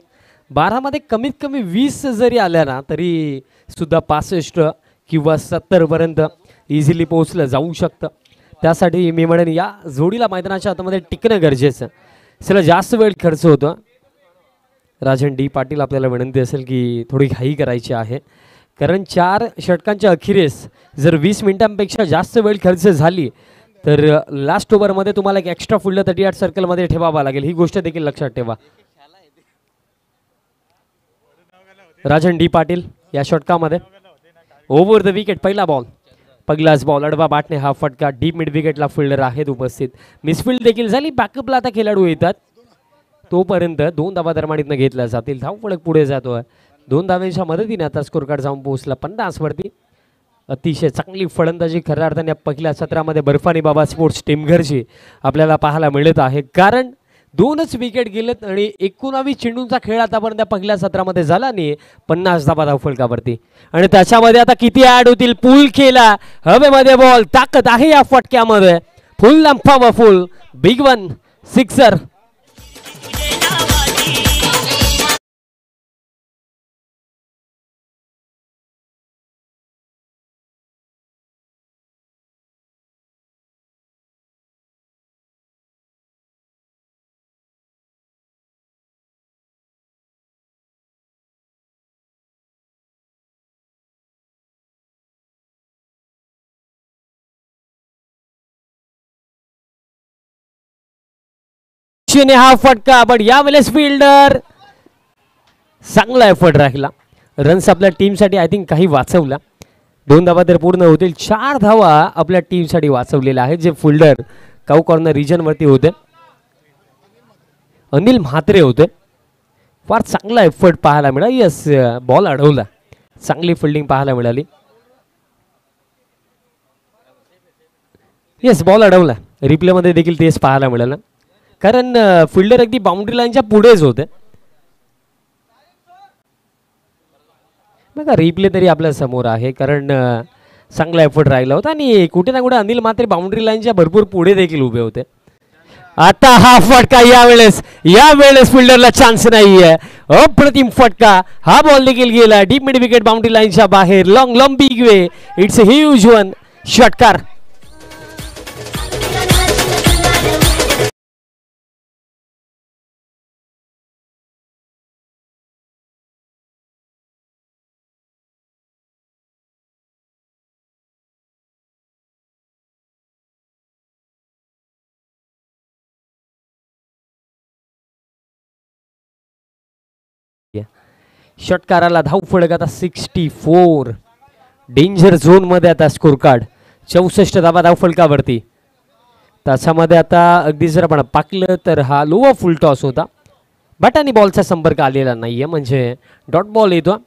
12 मध्ये कमीत कमी 20 जरी आल्या ना तरी सुद्धा 65 किंवा 70 पर्यंत इझिली पोहोचलं जाऊ शकतं. त्यासाठी मी म्हणेन या जोडीला मैदानाच्या आतमध्ये टिकणं गरजेचं. चला, जास्त वेळ खर्च होतो. राजन डी पाटील, आपल्याला विनंती असेल की थोडी घाई करायची आहे, कारण 4 षटकांच्या अखेरीस जर 20 मिनिटांपेक्षा जास्त वेळ खर्च झाली तर लास्ट ओव्हरमध्ये तुम्हाला एक एक्स्ट्रा फुल्ड 38 सर्कलमध्ये ठेवावा लागेल. ही गोष्ट देखील लक्षात ठेवा. राजन डी पाटील या षटकामध्ये ओव्हर द विकेट. पहिला बॉल, पहिलाच बॉल अडवा बाटणे, हा फटका. डीप मिड विकेटला फिल्डर आहेत उपस्थित. मिसफिल्ड देखील झाली. बॅकअपला आता खेळाडू येतात, तोपर्यंत 2 धावा दरम्यान घेतल्या जातील. धावफलक पुढे जातोय. 2 धाव्यांच्या मदतीने आता स्कोर कार्ड जाऊन पोहोचला 50 वरती. अतिशय चांगली फलंदाजी खऱ्या अर्थाने पहिल्या सत्रामध्ये बर्फानी बाबा स्पोर्ट्स टीमघरची आपल्याला पाहायला मिळत आहे, कारण 2च विकेट गेलेत आणि 19 चेंडूंचा खेळ आतापर्यंत पहिल्या सत्रामध्ये झाला आणि 50 धावा धावफलकावरती. आणि त्याच्यामध्ये आता किती ऍड होतील. पूल केला, हवेमध्ये बॉल, ताकद आहे या फटक्यामध्ये. फुल लंफा फुल बिग वन सिक्सर. हा फटका, पण यावेळेस फिल्डर चांगला एफर्ट राहिला. रन्स आपल्या टीमसाठी आय थिंक काही वाचवला. 2 धावा तर पूर्ण होतील. 4 धावा आपल्या टीमसाठी वाचवलेल्या आहेत, जे फिल्डर काऊ कॉर्नर रिजन वरती होते. अनिल म्हात्रे होते. फार चांगला एफर्ट पाहायला मिळाला. यस, बॉल अडवला. चांगली फिल्डिंग पाहायला मिळाली. येस, बॉल अडवला. रिप्ले मध्ये देखील तेच पाहायला मिळालं, कारण फिल्डर अगदी बाउंड्री लाईनच्या पुढेच होते. बघा, रिप्ले तरी आपल्या समोर आहे, कारण चांगला एफर्ट राहिला होता आणि कुठे ना कुठे अनिल मात्र बाउंड्री लाईनच्या भरपूर पुढे देखील उभे होते. आता हा फटका, यावेळेस फिल्डरला चान्स नाहीये. अप्रतिम फटका. हा बॉल देखील गेला डीप मिड विकेट बाउंड्री लाईनच्या बाहेर. Long big way. It's a huge one. षटकार. षटकाराला धावफलक आता 64. डेंजर झोन मध्ये आता स्कोर कार्ड. 64 धावा धावफलकावरती. त्याच्यामध्ये आता अगदी जर आपण पाकलं तर हा लोअर फुल टॉस होता. बॅटानी बॉलचा संपर्क आलेला नाहीये, म्हणजे डॉट बॉल येतो.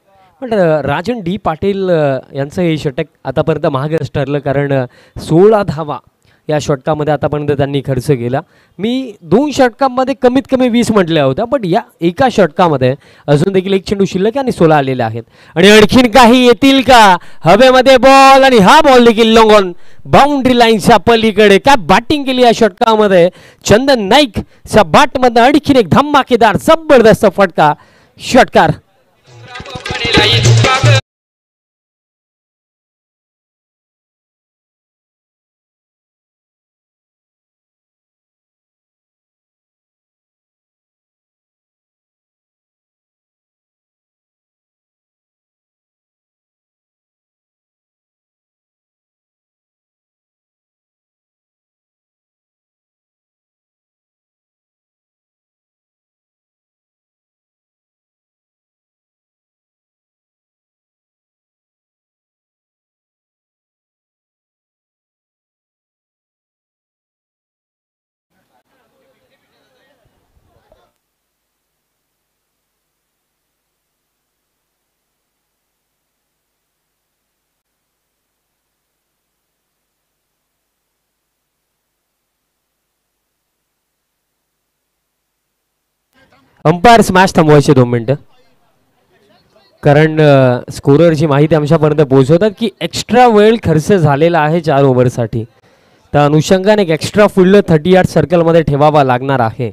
पण राजन डी पाटील यांचं हे षटक आतापर्यंत महागच ठरलं, कारण 16 धावा या षटकामध्ये आतापर्यंत त्यांनी खर्च केला. मी 2 षटकांमध्ये कमीत कमी 20 म्हटल्या होत्या, पण या एका षटकामध्ये अजून देखील 1 चेंडू शिल्लक आणि 16 आलेले आहेत. आणि आणखीन काही येतील का. हवेमध्ये बॉल आणि हा बॉल देखील लॉंग ऑन बाउंड्री लाईनच्या पलीकडे. काय बॅटिंग केली या षटकामध्ये. चंदन नाईक च्या बॅटमध्ये आणखीन एक धमाकेदार जबरदस्त फटका. षटकार. अंपायर्स मॅच थांबवायचे 2 मिनिटं, कारण स्कोररची माहिती आमच्यापर्यंत पोहोचवतात की एक्स्ट्रा वेळ खर्च झालेला आहे 4 ओव्हरसाठी. त्या अनुषंगाने एक एक्स्ट्रा फील्ड 30 यार्ड सर्कलमध्ये ठेवावा लागणार आहे.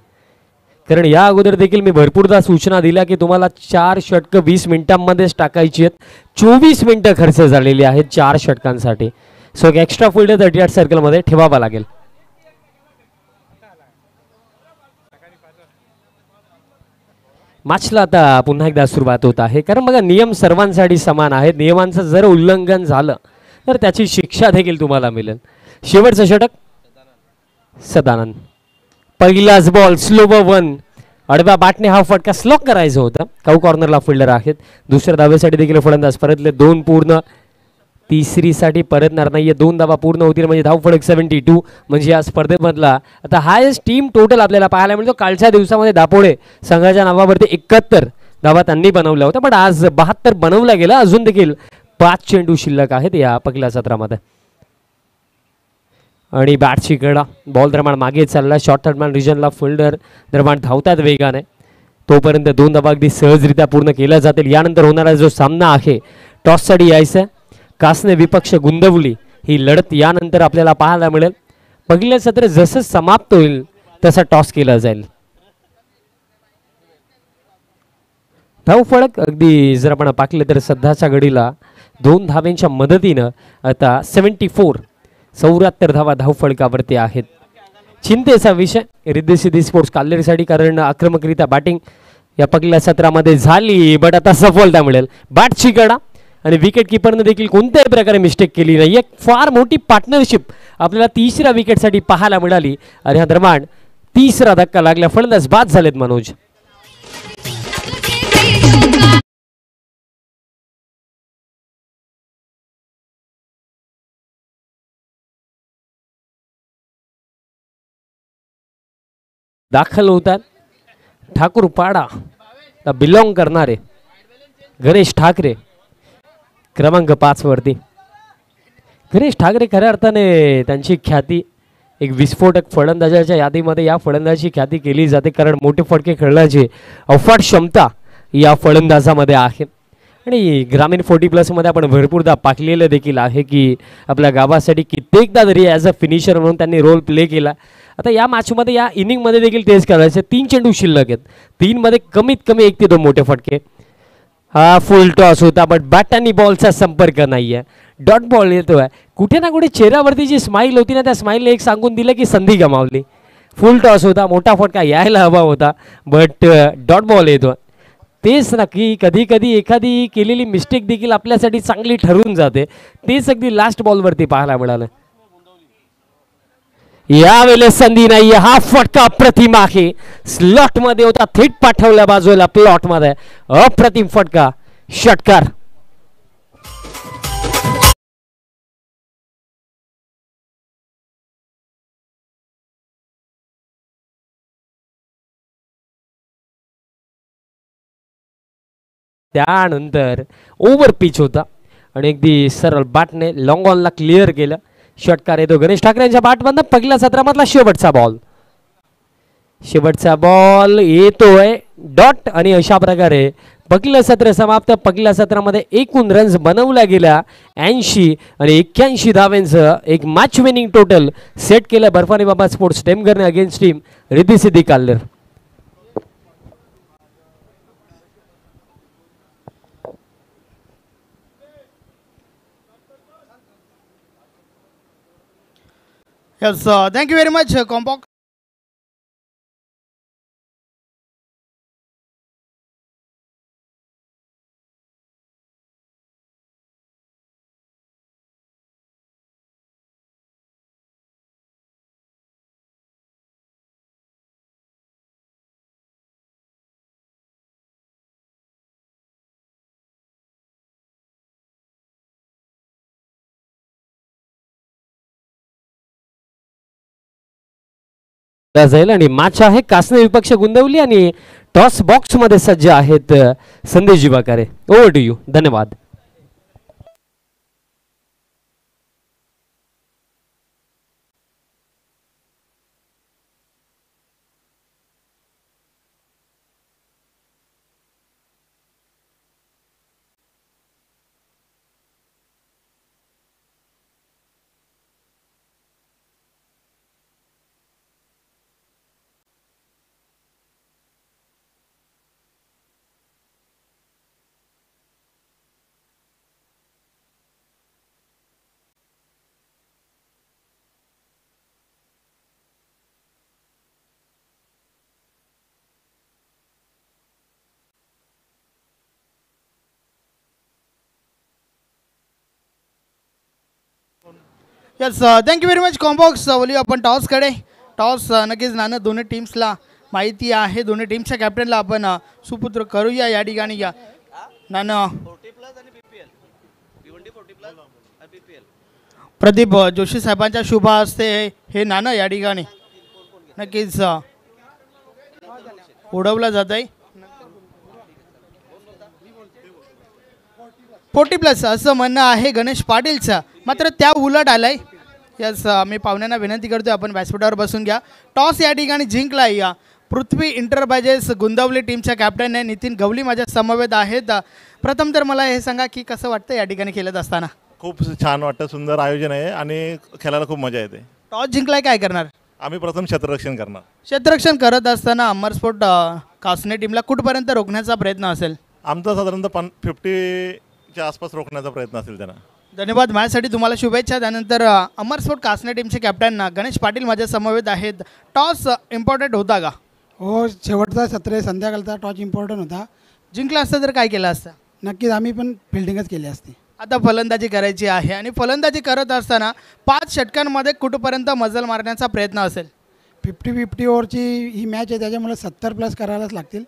कारण या अगोदर देखील मी भरपूरदा सूचना दिल्या की तुम्हाला 4 षटकं 20 मिनिटांमध्येच टाकायची आहेत. 24 मिनिटं खर्च झालेली आहेत 4 षटकांसाठी. सो एक एक्स्ट्रा फील्ड 30 यार्ड सर्कलमध्ये ठेवावा लागेल. मॅचला आता पुन्हा एकदा सुरुवात होत आहे. कारण बघा नियम सर्वांसाठी समान आहेत. नियमांचं जर उल्लंघन झालं तर त्याची शिक्षा देखील तुम्हाला मिळेल. शेवटचं षटक सदानंद. पहिलाच बॉल स्लो 1. आडव्या बॅटने हा फटका स्लॉक करायचा होता. काऊ कॉर्नरला फिल्डर आहेत. दुसऱ्या धावेसाठी देखील फलंदाज परतले. 2 पूर्ण. तिसरीसाठी परतणार नाहीये. 2 धावा पूर्ण होतील म्हणजे धाव फलक 72. म्हणजे या स्पर्धेमधला आता हायेस्ट टीम टोटल आपल्याला पाहायला मिळतो. कालच्या दिवसामध्ये दापोडे संघाच्या नावावरती 71 धावा त्यांनी बनवल्या होत्या, पण आज 72 बनवल्या गेला. अजून देखील 5 चेंडू शिल्लक आहेत या पहिल्या सत्रामध्ये. आणि बॅटची कडा बॉल दरम्यान मागे चालला. शॉर्ट थर्डमॅन रिजनला फिल्डर दरम्यान धावतात वेगाने. तोपर्यंत 2 धावा अगदी सहजरित्या पूर्ण केल्या जातील. यानंतर होणारा जो सामना आहे टॉससाठी यायचं. कासने विपक्ष गुंतवली ही लढत यानंतर आपल्याला पाहायला मिळेल. पहिलं सत्र जसं समाप्त होईल तसा टॉस केला जाईल. धाव फलक अगदी जर आपण पाहिलं तर सध्याच्या घडीला 2 धाव्यांच्या मदतीनं आता 74 धावा धाव फलकावरती आहेत. चिंतेचा विषय रिद्धी सिद्धी स्पोर्ट्स काल्लेरीसाठी, कारण आक्रमकरित्या बॅटिंग या पहिल्या सत्रामध्ये झाली, बट आता सफलता मिळेल. बॅटची कडा आणि विकेट किपरने देखील कोणत्याही प्रकारे मिस्टेक केली नाही. एक फार मोठी पार्टनरशिप आपल्याला 3ऱ्या विकेटसाठी पाहायला मिळाली. आणि हा दरम्यान 3रा धक्का लागला. फलंदाज बाद झालेत मनोज. दाखल होतात ठाकूर पाडा बिलॉंग करणारे गणेश ठाकरे क्रमांक 5 वरती. गणेश ठाकरे खऱ्या अर्थाने त्यांची ख्याती एक विस्फोटक फलंदाजाच्या यादीमध्ये या फलंदाजाची ख्याती केली जाते, कारण मोठे फटके खेळण्याची अफाट क्षमता या फलंदाजामध्ये आहे. आणि ग्रामीण 40+ मध्ये आपण भरपूरदा पाहिलेलं देखील आहे की आपल्या गावासाठी कित्येकदा तरी ॲज अ फिनिशर म्हणून त्यांनी रोल प्ले केला. आता या मॅचमध्ये या इनिंगमध्ये देखील तेच करायचे. 3 चेंडू शिल्लक आहेत. 3 मध्ये कमीत कमी 1 ते 2 मोठे फटके. हा फुल टॉस होता, बट बॅट आणि बॉलचा संपर्क नाही आहे. डॉट बॉल येतोय. कुठे ना कुठे चेहऱ्यावरती जी स्माईल होती ना, त्या स्माईलने एक सांगून दिलं की संधी गमावली. फुल टॉस होता, मोठा फटका यायला हवा होता, बट डॉट बॉल येतो. तेच ना की कधी कधी एखादी केलेली मिस्टेक देखील आपल्यासाठी चांगली ठरून जाते. तेच अगदी लास्ट बॉलवरती पाहायला मिळालं. यावेळेस संधी नाहीये. हा फटका अप्रतिम आहे. स्लॉट मध्ये होता, थेट पाठवल्या बाजूला प्लॉट मध्ये. अप्रतिम फटका, षटकार. त्यानंतर ओव्हर पिच होता आणि अगदी सरळ बॅटने लॉंग ऑनला क्लिअर केलं. षटकार येतो गणेश ठाकरे यांच्या बॅटमधनं. पहिल्या सत्रामधला शेवटचा बॉल. शेवटचा बॉल येतोय डॉट. आणि अशा प्रकारे पहिलं सत्र समाप्त. पहिल्या सत्रामध्ये एकूण रन्स बनवल्या गेल्या 80 आणि 81 धाव्यांचं एक मॅच विनिंग टोटल सेट केलं बर्फानी बाबा स्पोर्ट्स टेमघरने अगेन्स्ट टीम रिद्धी सिद्धी काल्लेर. Yes, thank you very much, Compok. जाईल आणि मॅच आहे कासने विपक्ष गुंतवली आणि टॉस बॉक्स मध्ये सज्ज आहेत Sandesh Jivakare. Over to you. धन्यवाद. Yes thank you very much combox बोलूया आपण टॉसकडे. टॉस नक्कीच नाणं दोन्ही टीम्सला माहिती आहे. दोन्ही टीमच्या कॅप्टनला आपण सुपुत्र करूया या ठिकाणी. या नाणं प्रदीप जोशी साहेबांच्या शुभ हस्ते हे नाणं या ठिकाणी नक्कीच उडवलं जात आहे. 40+ असं म्हणणं आहे गणेश पाटीलचं, मात्र त्या उलट आलंय. यस मी पाहुण्यांना विनंती करतोय आपण व्यासपीठावर बसून घ्या. टॉस या ठिकाणी जिंकलाय या पृथ्वी इंटरप्राइजेस गुंदवली टीमच्या कॅप्टन आहे नितीन गवली माझ्या समवेत आहेत. प्रथम तर मला हे सांगा की कसं वाटतं या ठिकाणी खेळत असताना. खूप छान वाटतं, सुंदर आयोजन आहे आणि खेळायला खूप मजा येते. टॉस जिंकलाय काय करणार. आम्ही प्रथम क्षेत्ररक्षण करणार. क्षेत्ररक्षण करत असताना अमरस्फोट कासने टीमला कुठपर्यंत रोखण्याचा प्रयत्न असेल. आमचा साधारणतः 50च्या आसपास रोखण्याचा प्रयत्न असेल त्यांना. धन्यवाद. माझ्यासाठी तुम्हाला शुभेच्छा. त्यानंतर अमरस्फोट कासने टीमचे कॅप्टन गणेश पाटील माझ्या समवेत आहेत. टॉस इम्पॉर्टंट होता का. हो, शेवटचा सत्र संध्याकाळचा टॉस इम्पॉर्टंट होता. जिंकला असतं तर काय केलं असतं. नक्कीच आम्ही पण फिल्डिंगच केली असती. आता फलंदाजी करायची आहे आणि फलंदाजी करत असताना 5 षटकांमध्ये कुठपर्यंत मजल मारण्याचा प्रयत्न असेल. 50-50 ओव्हरची ही मॅच आहे, त्याच्यामुळे 70+ करायलाच लागतील.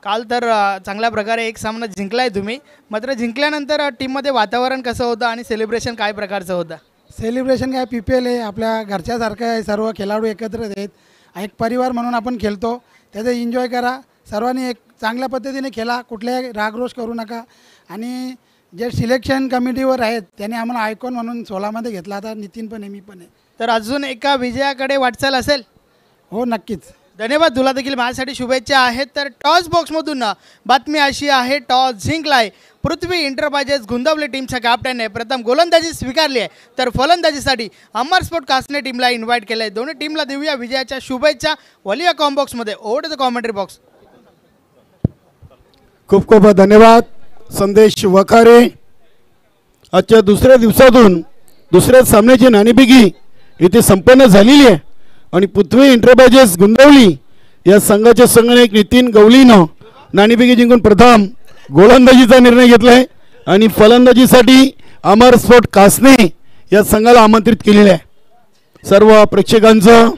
काल तर चांगल्या प्रकारे एक सामना जिंकलाय तुम्ही, मात्र जिंकल्यानंतर टीममध्ये वातावरण कसं होतं आणि सेलिब्रेशन काय प्रकारचं होतं. सेलिब्रेशन काय PPL आहे, आपल्या घरच्यासारखं आहे. सर्व खेळाडू एकत्र आहेत, एक परिवार म्हणून आपण खेळतो. त्याचं एन्जॉय करा. सर्वांनी एक चांगल्या पद्धतीने खेळा, कुठल्याही रागरोष करू नका. आणि जे सिलेक्शन कमिटीवर आहेत त्यांनी आम्हाला आयकॉन म्हणून 16मध्ये घेतला. आता नितीन पण आहे, मी पण आहे. तर अजून एका विजयाकडे वाटचाल असेल. हो नक्कीच. धन्यवाद. तुला देखील माझ्यासाठी शुभेच्छा आहेत. तर टॉस बॉक्समधून बातमी अशी आहे, टॉस जिंकलाय पृथ्वी इंटरप्राइजेस गुंदवली टीमच्या कॅप्टनने. प्रथम गोलंदाजी स्वीकारली आहे, तर फलंदाजीसाठी अमरस्फोट कासने टीमला इन्व्हाइट केलं आहे. दोन्ही टीमला देऊया विजयाच्या शुभेच्छा. वलिया कॉम्बॉक्समध्ये over to the commentary box. खूप खूप धन्यवाद संदेश वखारे. आजच्या दुसऱ्या दिवसातून दुसऱ्या सामन्याची नाणेफेकी इथे संपन्न झालेली आहे आणि पृथ्वी इंटरप्राइजेस गुंदवली या संघाच्या संघनायक नितीन गवलीनं नाणेफेकी जिंकून प्रथम गोलंदाजीचा निर्णय घेतला आहे आणि फलंदाजीसाठी अमरस्फोट कासने या संघाला आमंत्रित केलेलं आहे. सर्व प्रेक्षकांचं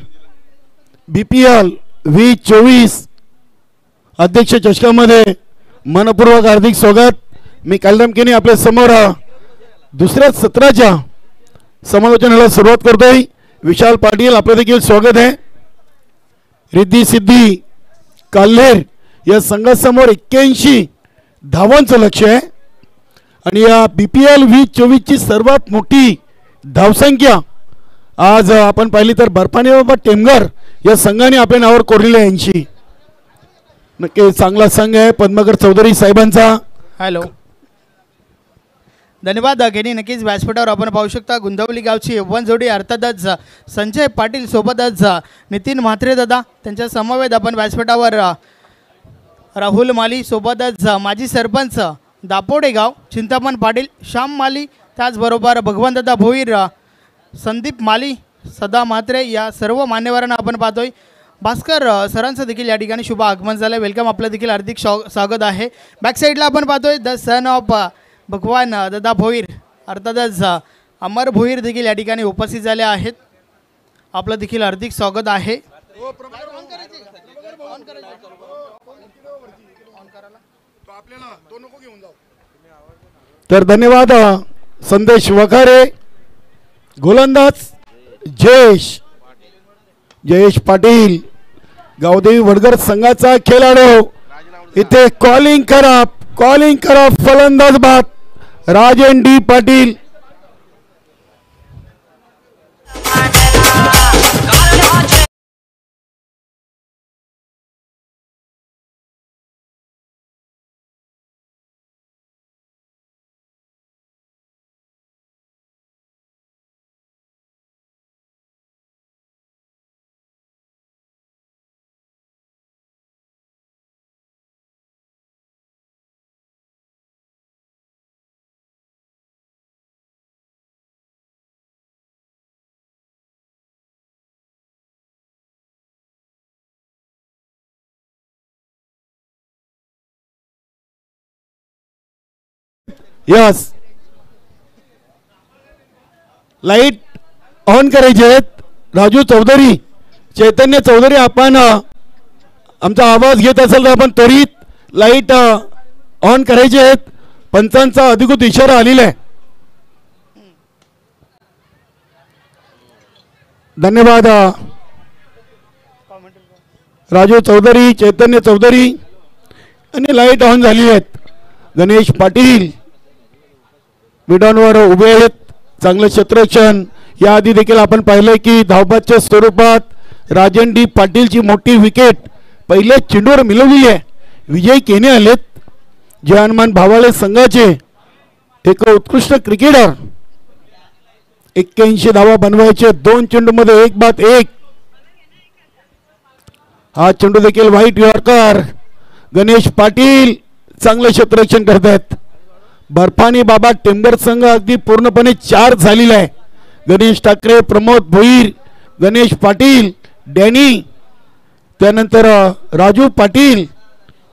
BPL 2024 अध्यक्ष चषकामध्ये मनपूर्वक हार्दिक स्वागत. मी कालराम केनी आपल्या समोर दुसऱ्या सत्राच्या समालोचनाला सुरुवात करतोय. विशाल पाटील आपलं देखील स्वागत आहे. रिद्धी सिद्धी काल्हेर या संघासमोर 81 धावांचं लक्ष आहे आणि या BPL 2024ची सर्वात मोठी धावसंख्या आज आपण पाहिली तर बर्फाने बाबा टेमघर या संघाने आपल्या नावावर कोरलेली आहे 80. नक्की चांगला संघ आहे पद्माकर चौधरी साहेबांचा. हॅलो, धन्यवाद गेनी. नक्कीच व्यासपीठावर आपण पाहू शकता गुंदवली गावची यव्वन जोडी, अर्थातच संजय पाटील सोबतच नितीन म्हात्रे दादा त्यांच्या समवेत आपण व्यासपीठावर राहुल माली सोबतच माजी सरपंच दापोडे गाव चिंतामण पाटील, श्याम माली, त्याचबरोबर भगवंतदादा भोईर, संदीप माली, सदा म्हात्रे या सर्व मान्यवरांना आपण पाहतोय. भास्कर सरांचं देखील या ठिकाणी शुभ आगमन झालं. वेलकम, आपलं देखील हार्दिक स्वागत आहे. बॅक साईडला आपण पाहतोय द सन ऑफ भगवान दादा भोईर, अर्थातच अमर भोईर देखील या ठिकाणी उपस्थित झाले आहेत. आपलं देखील हार्दिक स्वागत आहे. तर धन्यवाद संदेश वखारे. गोलंदाज जयेश पाटील गावदेवी वडगर संघाचा खेळाडू इथे कॉलिंग करा फलंदाज बाद Rajan D Patil. Yes light on करायचे आहेत. राजू चौधरी, चैतन्य चौधरी, आपण आमचा आवाज घेत असेल तर आपण त्वरित लाईट ऑन करायचे आहेत. पंचांचा अधिकृत इशारा आलेला आहे. धन्यवाद. राजू चौधरी, चैतन्य चौधरी आणि लाईट ऑन झाली आहेत. गणेश पाटील विडांवर उभे आहेत. चांगलं क्षेत्ररक्षण. याआधी देखील आपण पाहिलं की धावबादच्या स्वरूपात राजन डी पाटीलची मोठी विकेट पहिल्या चेंडूवर मिळवली आहे. विजय केने आलेत. जयहनुमान भावाळे संघाचे एक उत्कृष्ट क्रिकेटर. 81 धावा बनवायचे 2 चेंडूमध्ये 1-1. हा चेंडू देखील व्हाईट यॉर्कर. गणेश पाटील चांगलं क्षेत्ररक्षण करतात. बर्फानी बाबा टेंबर संघ अगदी पूर्णपणे 4 झालेला आहे. गणेश ठाकरे, प्रमोद भोईर, गणेश पाटील, डॅनी, त्यानंतर राजू पाटील,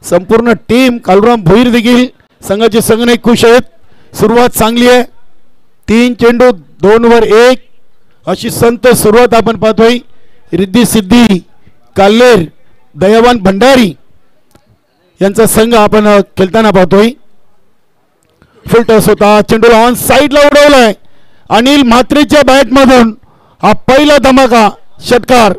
संपूर्ण टीम. कालुराम भोईर देखील संघाचे संघनायक खुश आहेत. सुरुवात चांगली आहे. 3 चेंडू 2 वर 1 अशी संत सुरुवात आपण पाहतोय. रिद्धी सिद्धी काल्लेर, दयावान भंडारी यांचा संघ आपण खेळताना पाहतोय. फुल टॉस होता. चेंडूला ऑन साईडला उडवलाय. अनिल म्हात्रेच्या बॅट मधून हा पहिला धमाका षटकार.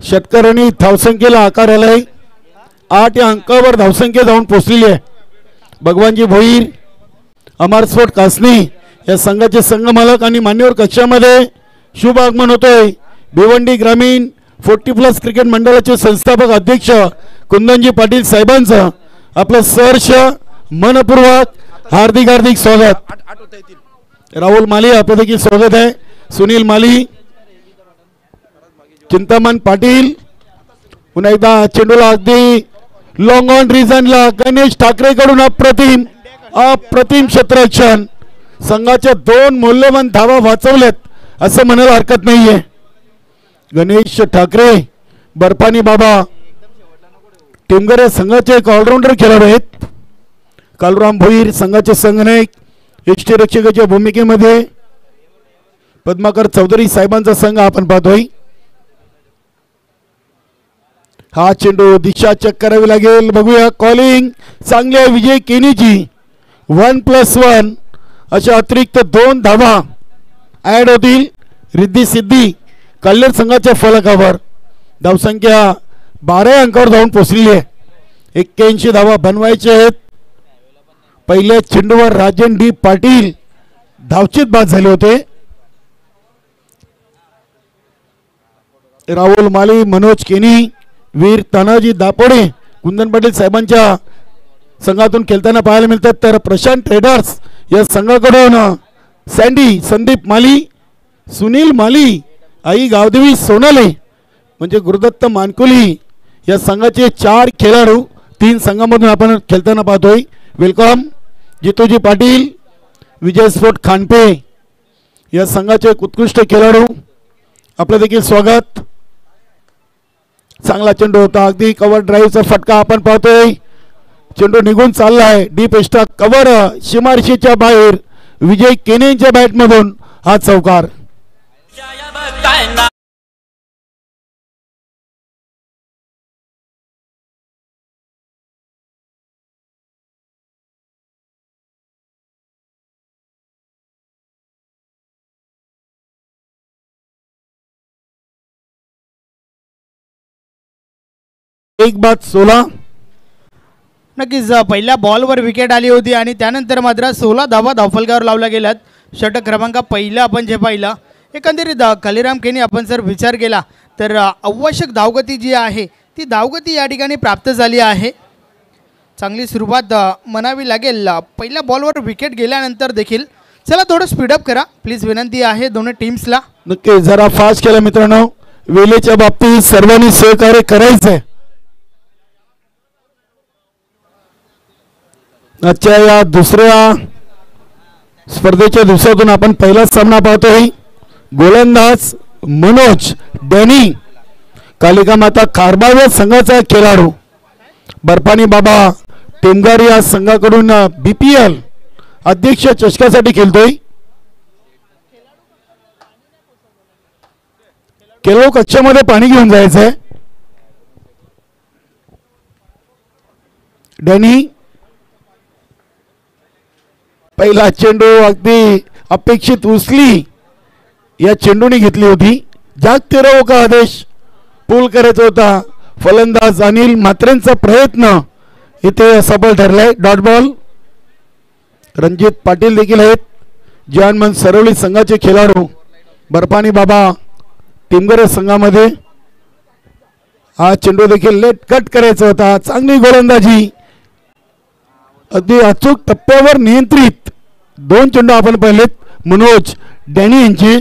षटकारांनी धावसंख्येला आकार आलाय. 8 या अंकावर धावसंख्या जाऊन पोहोचलेली आहे. भगवानजी भोईर, अमरस्फोट कासनी या संघाचे संघमालक आणि मान्यवर कक्षामध्ये शुभ आगमन होतोय. भिवंडी ग्रामीण 40+ क्रिकेट मंडळाचे संस्थापक अध्यक्ष कुंदनजी पाटील साहेबांचं आपलं सहर्ष मनपूर्वक हार्दिक स्वागत. राहुल माली आपलं देखील स्वागत आहे. सुनील माली, चिंतामण पाटील. पुन्हा एकदा चेंडूला अगदी लॉंग ऑन रिझनला गणेश ठाकरेकडून अप्रतिम क्षेत्ररक्षण. संघाच्या 2 मौल्यवान धावा वाचवल्यात असं म्हणायला हरकत नाहीये. गणेश ठाकरे, बर्फानी बाबा टिमगर या संघाचे एक ऑलराऊंडर खेळाडू आहेत. कालुराम भोईर संघाचे संघनायक. यष्टीरक्षकाच्या भूमिकेमध्ये पद्माकर चौधरी साहेबांचा संघ आपण पाहतोय. हा चेंडू दिशा चेक करावी लागेल. बघूया. कॉलिंग चांगली आहे विजय केनीची. 1+1 अशा अतिरिक्त 2 धावा ऍड होतील. रिद्धी सिद्धी कल्लेर संघाच्या फलकावर. धावसंख्या 12 अंकावर जाऊन पोहोचली आहे. 81 धावा बनवायचे आहेत. पहिल्या चेंडूवर राजन डी पाटील धावचीत बाद झाले होते. राहुल माली, मनोज केनी, वीर तानाजी दापोडे कुंदन पाटील साहेबांच्या संघातून खेळताना पाहायला मिळतात. तर प्रशांत ट्रेडर्स या संघाकडून सँडी, संदीप माली, सुनील माली, आई गावदेवी सोनाले म्हणजे गुरुदत्त मानकुली या संघाचे 4 खेळाडू 3 संघामधून आपण खेळताना पाहतोय. वेलकम. जितूजी पाटील, विजय स्फोट खानपे या संघाचे एक उत्कृष्ट खेळाडू आपलं देखील स्वागत. चांगला चेंडू होता. अगदी कव्हर ड्राईव्हचा फटका आपण पाहतोय. चेंडू निघून चाललाय. डीप एक्स्ट्रा कव्हर सीमारेषेच्या बाहेर. विजय केनेच्या बॅट मधून हा चौकार. एक बाद 16. नक्कीच पहिल्या बॉलवर विकेट आली होती आणि त्यानंतर मात्र 16 धावा धावफलकावर लावल्या गेल्यात. षटक क्रमांक पहिला आपण जे पाहिलं एकंदरीत कालीराम केनी आपण जर विचार केला तर आवश्यक धावगती जी आहे ती धावगती या ठिकाणी प्राप्त झाली आहे. चांगली सुरुवात म्हणावी लागेल. पहिल्या बॉलवर विकेट गेल्यानंतर देखील चला थोडं स्पीडअप करा प्लीज, विनंती आहे दोन्ही टीम्सला. नक्की जरा फास्ट केला मित्रांनो. वेळेच्या बाबतीत सर्वांनी सहकार्य करायचंय. आजच्या या दुसऱ्या स्पर्धेच्या दिवसातून आपण पहिलाच सामना पाहतोय. गोलंदाज मनोज डॅनी कालिका माता कारबावे संघाचा खेळाडू बर्फानी बाबा टेमगार या संघाकडून BPL अध्यक्ष चषकासाठी खेळतोय. खेळाडू कक्षामध्ये पाणी घेऊन जायचंय. डॅनी पहिला चेंडू अगदी अपेक्षित उचली या चेंडूने घेतली होती. जागते रहो का आदेश पूल करायचा होता. फलंदाज अनिल म्हात्रेंचा प्रयत्न इथे सफल ठरलाय. Dot ball. रणजित पाटील देखील आहेत. जानमन सरवली संघाचे खेळाडू बर्फानी बाबा टिमगर संघामध्ये. हा चेंडू देखील लेट कट करायचा होता. चांगली गोलंदाजी अगदी अचूक टप्प्यावर नियंत्रित. 2 चेंडू आपण पाहिलेत मनोज डॅनी यांचे.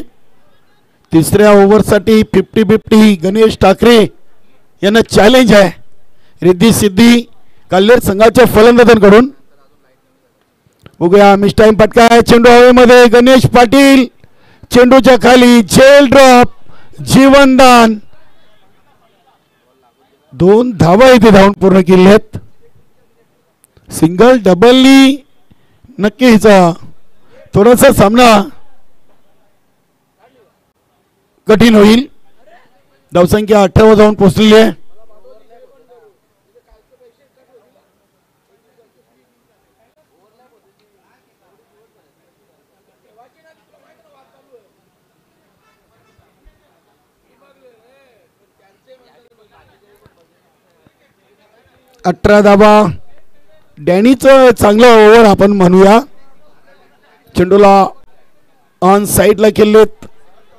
तिसऱ्या ओव्हरसाठी 50-50 गणेश ठाकरे यांना चॅलेंज आहे. रिद्धी सिद्धी काल्हेर संघाच्या फलंदाजांकडून. बघूया मिस टाइम पटका आहे. चेंडू हवेमध्ये. गणेश पाटील चेंडूच्या खाली झेल ड्रॉप जीवनदान. 2 धावा इथे धावून पूर्ण केली आहेत. सिंगल डबलनी नक्की हिचा थोडासा सामना कठीण होईल. धावसंख्या 18 जाऊन पोहोचलेली आहे. अठरा धावा. डॅनीचं चांगलं ओव्हर आपण म्हणूया. चेंडूला ऑन साईडला खेळलेत.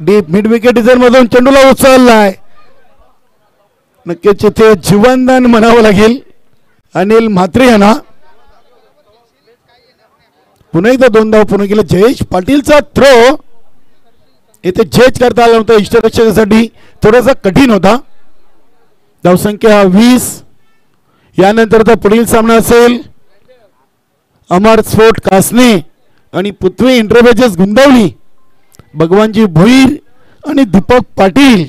डीप मिड विकेट मधून चेंडूला उचललाय. नक्कीच इथे जीवनदान म्हणावं लागेल अनिल म्हात्रे यांना. पुन्हा एकदा 2 धाव पूर्ण केले. जयेश पाटीलचा थ्रो इथे झेज करता आला होता. इष्टरक्षकासाठी थोडासा कठीण होता. धावसंख्या 20. यानंतरचा पुढील सामना असेल अमर स्फोट कासने आणि पृथ्वी इंटरप्राइजेस गुंदावली. भगवानजी भोईर आणि दीपक पाटील.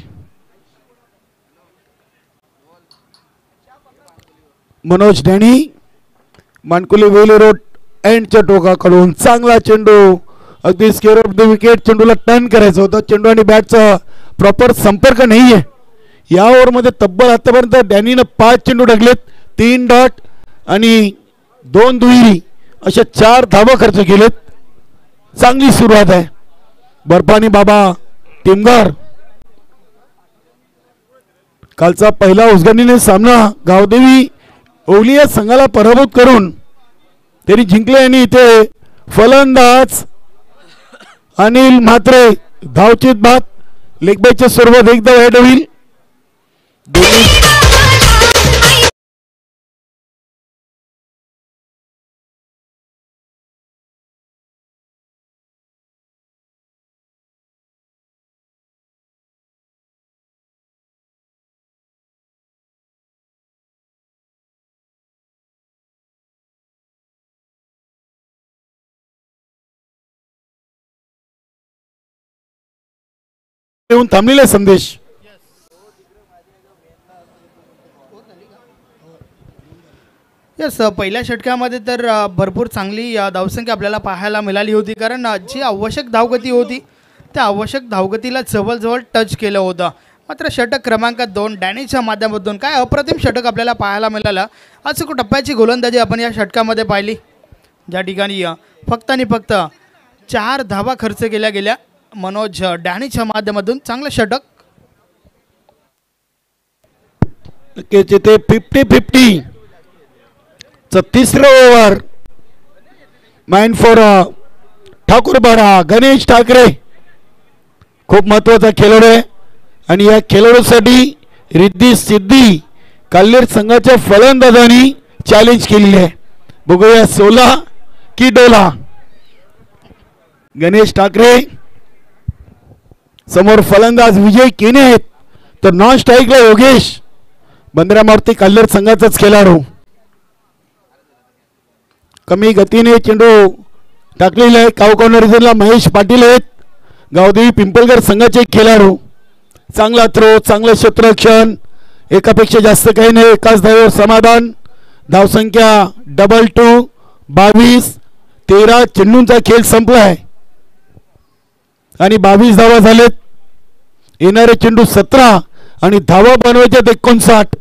मनोज डॅनी मानकुली वेली रोड एंडच्या टोकाकडून चांगला चेंडू अगदी स्केअर ऑफ द विकेट. चेंडूला टर्न करायचं होतं. चेंडू आणि बॅटचा प्रॉपर संपर्क नाहीये. या ओव्हरमध्ये तब्बल आतापर्यंत डॅनीनं 5 चेंडू टाकलेत. 3 डॉट आणि 2 दुहेरी अशा 4 धावा खर्च केलेत. चांगली सुरुवात आहे. बर्फानी बाबा टिमगार. कालचा पहिला उजगणीने सामना गावदेवी ओवलिया संघाला पराभूत करून त्यांनी जिंकले. आणि इथे फलंदाज अनिल म्हात्रे धावचित बाद. लेगबाईच्या स्वरूपात एकदा ऍड होईल. येऊन थांबलेला संदेश. यस पहिल्या षटकामध्ये तर भरपूर चांगली धावसंख्या आपल्याला पाहायला मिळाली होती. कारण जी आवश्यक धावगती होती त्या आवश्यक धावगतीला जवळजवळ टच केलं होतं. मात्र षटक क्रमांक 2 डॅनीच्या माध्यमातून काय अप्रतिम षटक आपल्याला पाहायला मिळालं. अचूक टप्प्याची गोलंदाजी आपण या षटकामध्ये पाहिली. ज्या ठिकाणी फक्त आणि फक्त 4 धावा खर्च केल्या गेल्या मनोज डॅनीच्या माध्यमातून. चांगलं षटक. तिथे 50-50 तिसरं over. Mind for Thakurbada Ganesh Thackeray खूप महत्वाचा खेळाडू आहे. आणि या खेळाडूसाठी रिद्धी सिद्धी काल्हेर संघाच्या फलंदाजांनी चॅलेंज केलेली आहे. बघूया 16 की डोला. गणेश ठाकरे समोर फलंदाज विजय केने आहेत. तर नॉन स्ट्राईकला योगेश बंदरामारुती काल्हेर संघाचाच खेळाडू. कमी गतीने चेंडू टाकलेला आहे. काव कॉर्नर रिजनला महेश पाटील आहेत. गावदेवी पिंपळगर संघाचे खेळाडू. चांगला थ्रो, चांगलं क्षेत्ररक्षण, एकापेक्षा जास्त काही नाही, एकाच धावेवर समाधान. धावसंख्या 2-2, 22-13 चेंडूंचा खेळ संपलाय आणि 22 धावा झालेत. येणारे चेंडू 17 आणि धावा बनवायच्यात 59.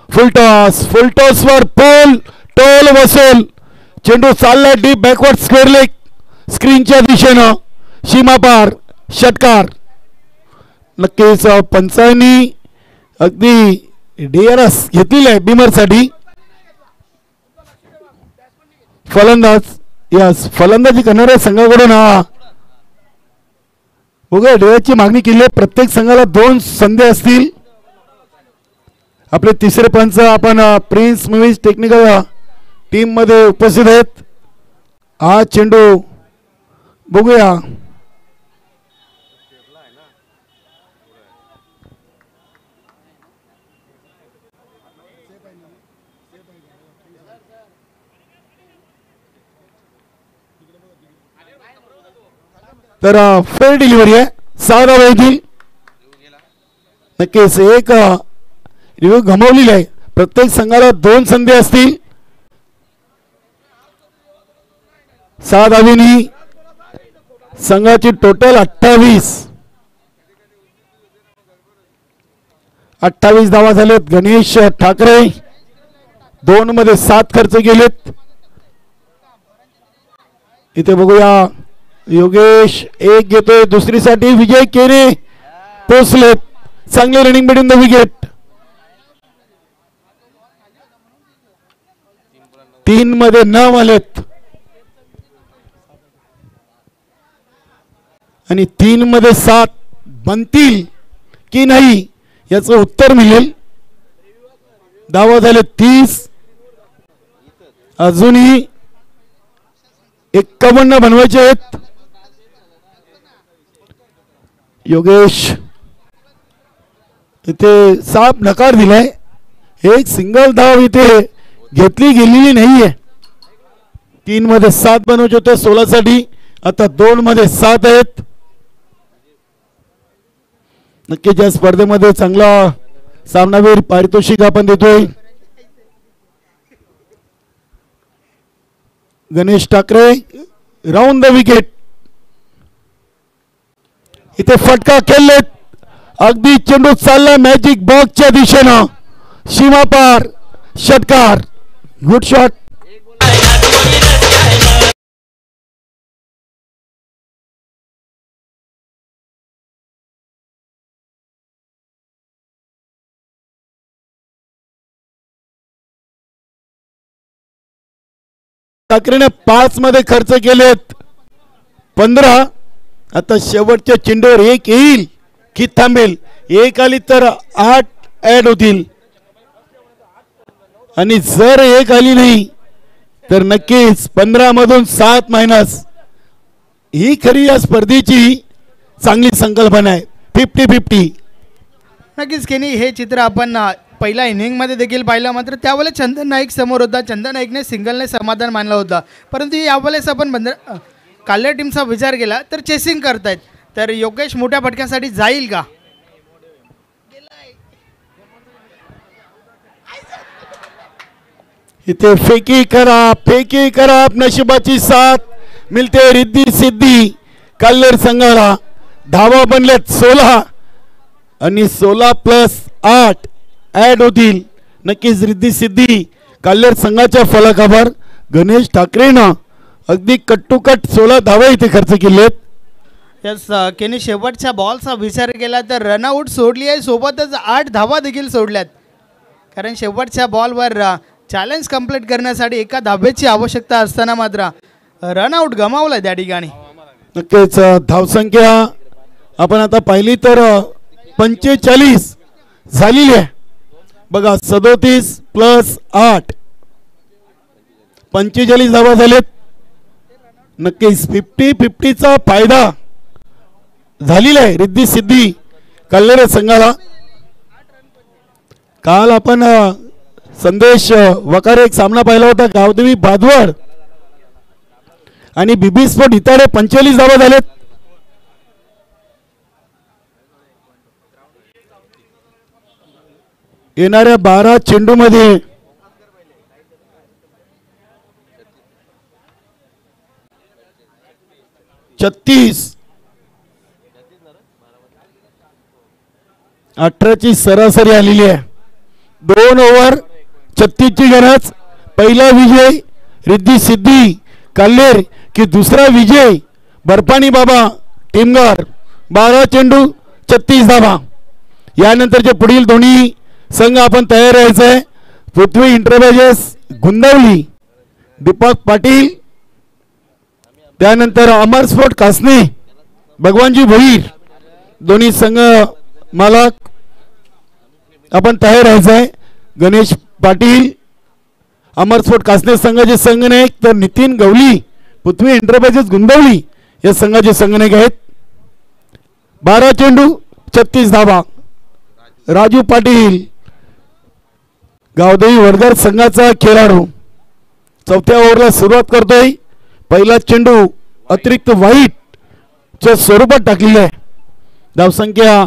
फुलटॉस वर पोल टोल वसूल. चेंडू चालला डीप बॅकवर्ड स्क्वेअर लेग स्क्रीनच्या दिशेनं, सीमापार षटकार. नक्कीच पंचांनी अगदी DRS घेतलेली आहे बिमरसाठी. फलंदाज यस फलंदाजी करणाऱ्या संघाकडून बघा DRSची मागणी केली आहे. प्रत्येक संघाला 2 संधी असतील. आपले तिसरे पंच आपण प्रिन्स मूव्हीज टेक्निकल टीम मध्ये उपस्थित आहेत. हा चेंडू बघूया. तर फेअर डिलिव्हरी आहे. 6 धावा येतील. नक्कीच एक रिव्ह्यू गमावलेली आहे. प्रत्येक संघाला 2 संधी असतील. 6 धावींनी संघाची टोटल 28 धावा झालेत. गणेश ठाकरे 2 मध्ये 7 खर्च केलेत. इथे बघूया योगेश 1 घेतोय. दुसरीसाठी विजय केरे पोचलेत. चांगले रनिंग बिटवीन द विकेट. 3 मध्ये 9 आलेत आणि 3 मध्ये 7 बनतील की नाही याचं उत्तर मिळेल. धावा झाले 30. अजूनही 51 बनवायचे आहेत. योगेश इथे साफ नकार दिलाय. एक सिंगल धाव इथे घेतली गेलेली नाहीये. 3 मध्ये 7 बनवायचे होते 16 साठी. आता 2 मध्ये 7 आहेत. नक्कीच या स्पर्धेमध्ये चांगला सामनावीर पारितोषिक आपण देतोय. Ganesh Thackeray round the wicket. इथे फटका खेळलेत. अगदी चेंडू चालला मॅजिक बॉक्सच्या दिशेनं, सीमापार षटकार. Good shot. ठाकरेने 5 मध्ये खर्च केलेत 15. आता शेवटच्या चेंडूवर 1 येईल की थांबेल. 1 आली तर 8 ऍड होतील आणि जर 1 आली नाही तर नक्कीच 15 मधून 7 मायनस. ही खरी या स्पर्धेची चांगली संकल्पना आहे. 50-50. नक्कीच केनी हे चित्र आपण पहिल्या इनिंगमध्ये देखील पाहिलं. मात्र त्यावेळेस चंदन नाईक समोर होता. चंदन नाईकने सिंगलने समाधान मानलं होतं. परंतु यावेळेस आपण काल्या टीमचा विचार केला तर चेसिंग करतायत. तर योगेश मोठ्या फटक्यासाठी जाईल का? इथे फेकी करा नशिबाची साथ मिळते. रिद्धी सिद्धी कल्लेर संघाला. धावा बनलेत 16 आणि 16 + 8 ऍड होतील. नक्कीच रिद्धी सिद्धी कल्लेर संघाच्या फलकावर. गणेश ठाकरेनं अगदी कट्टुकट 16 धावा इथे खर्च केलेत. यस केनी शेवटच्या बॉलचा विचार केला तर रनआउट सोडली आहे. सोबतच 8 धावा देखील सोडल्यात. कारण शेवटच्या बॉलवर चॅलेंज कंप्लीट करण्यासाठी 1 धावेची आवश्यकता असताना मात्र रनआउट गमावला त्या ठिकाणी. नक्कीच धावसंख्या आपण आता पाहिली तर 45 झालेली आहे. बघा 37 + 8 45 धावा झालेत. नक्कीच 50-50चा फायदा झालेला आहे रिद्धी सिद्धी कल्लेर संघाला. काल आपण संदेश वकारे एक सामना पाहिला होता. गावदेवी भादवड आणि बीबी स्पोर्ट इताडे 45 धावा झालेत. येणाऱ्या 12 चेंडूमध्ये 36 18ची सरासरी आलेली आहे. 2 ओव्हर 36ची गरज. पहिला विजय रिद्धी सिद्धी काल्हेर की दुसरा विजय बर्फानी बाबा टिमगार. 12 चेंडू 36 धावा. यानंतरचे पुढील दोन्ही संघ आपण तयार राहायचं आहे. पृथ्वी इंटरप्राइजेस गुंदवली दीपक पाटील, त्यानंतर अमर स्पोर्ट कासने भगवानजी भोईर, दोन्ही संघ मालक आपण तयार राहायचं आहे. गणेश पाटील अमर स्पोर्ट कासने संघाचे संघनायक, तर नितीन गवली पृथ्वी एंटरप्राइजेस गुंदवली या संघाचे संघनायक आहेत. 12 चेंडू 36 धावा. राजू पाटील गावदेवी वडगार संघाचा खेळाडू चौथ्या ओव्हरला सुरुवात करतोय. पहिला चेंडू अतिरिक्त वाईटच्या स्वरूपात टाकलेला आहे. धावसंख्या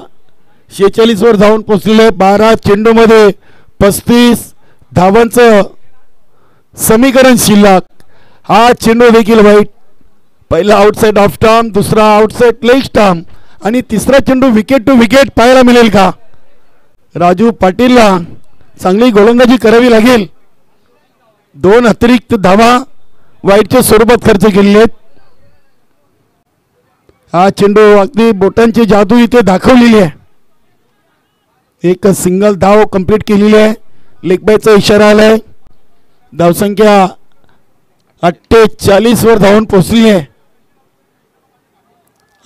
46 वर जाऊन पोहोचलेले आहे. 12 चेंडूमध्ये 35 धावांचं समीकरण शिल्लक. हा चेंडू देखील वाईट. पहिला आउटसाइड ऑफ स्टंप, दुसरा आउटसाइड लेग स्टंप आणि तिसरा चेंडू विकेट टू विकेट पाहायला मिळेल का? राजू पाटीलला चांगली गोलंदाजी करावी लागेल. 2 अतिरिक्त धावा वाईटच्या स्वरूपात खर्च केलेले आहेत. हा चेंडू अगदी बोटांची जादू इथे दाखवलेली आहे. एक सिंगल धाव कंप्लीट केलेली आहे. लेग बायचा इशारा आलाय. धावसंख्या 48 वर धावून पोहोचली आहे.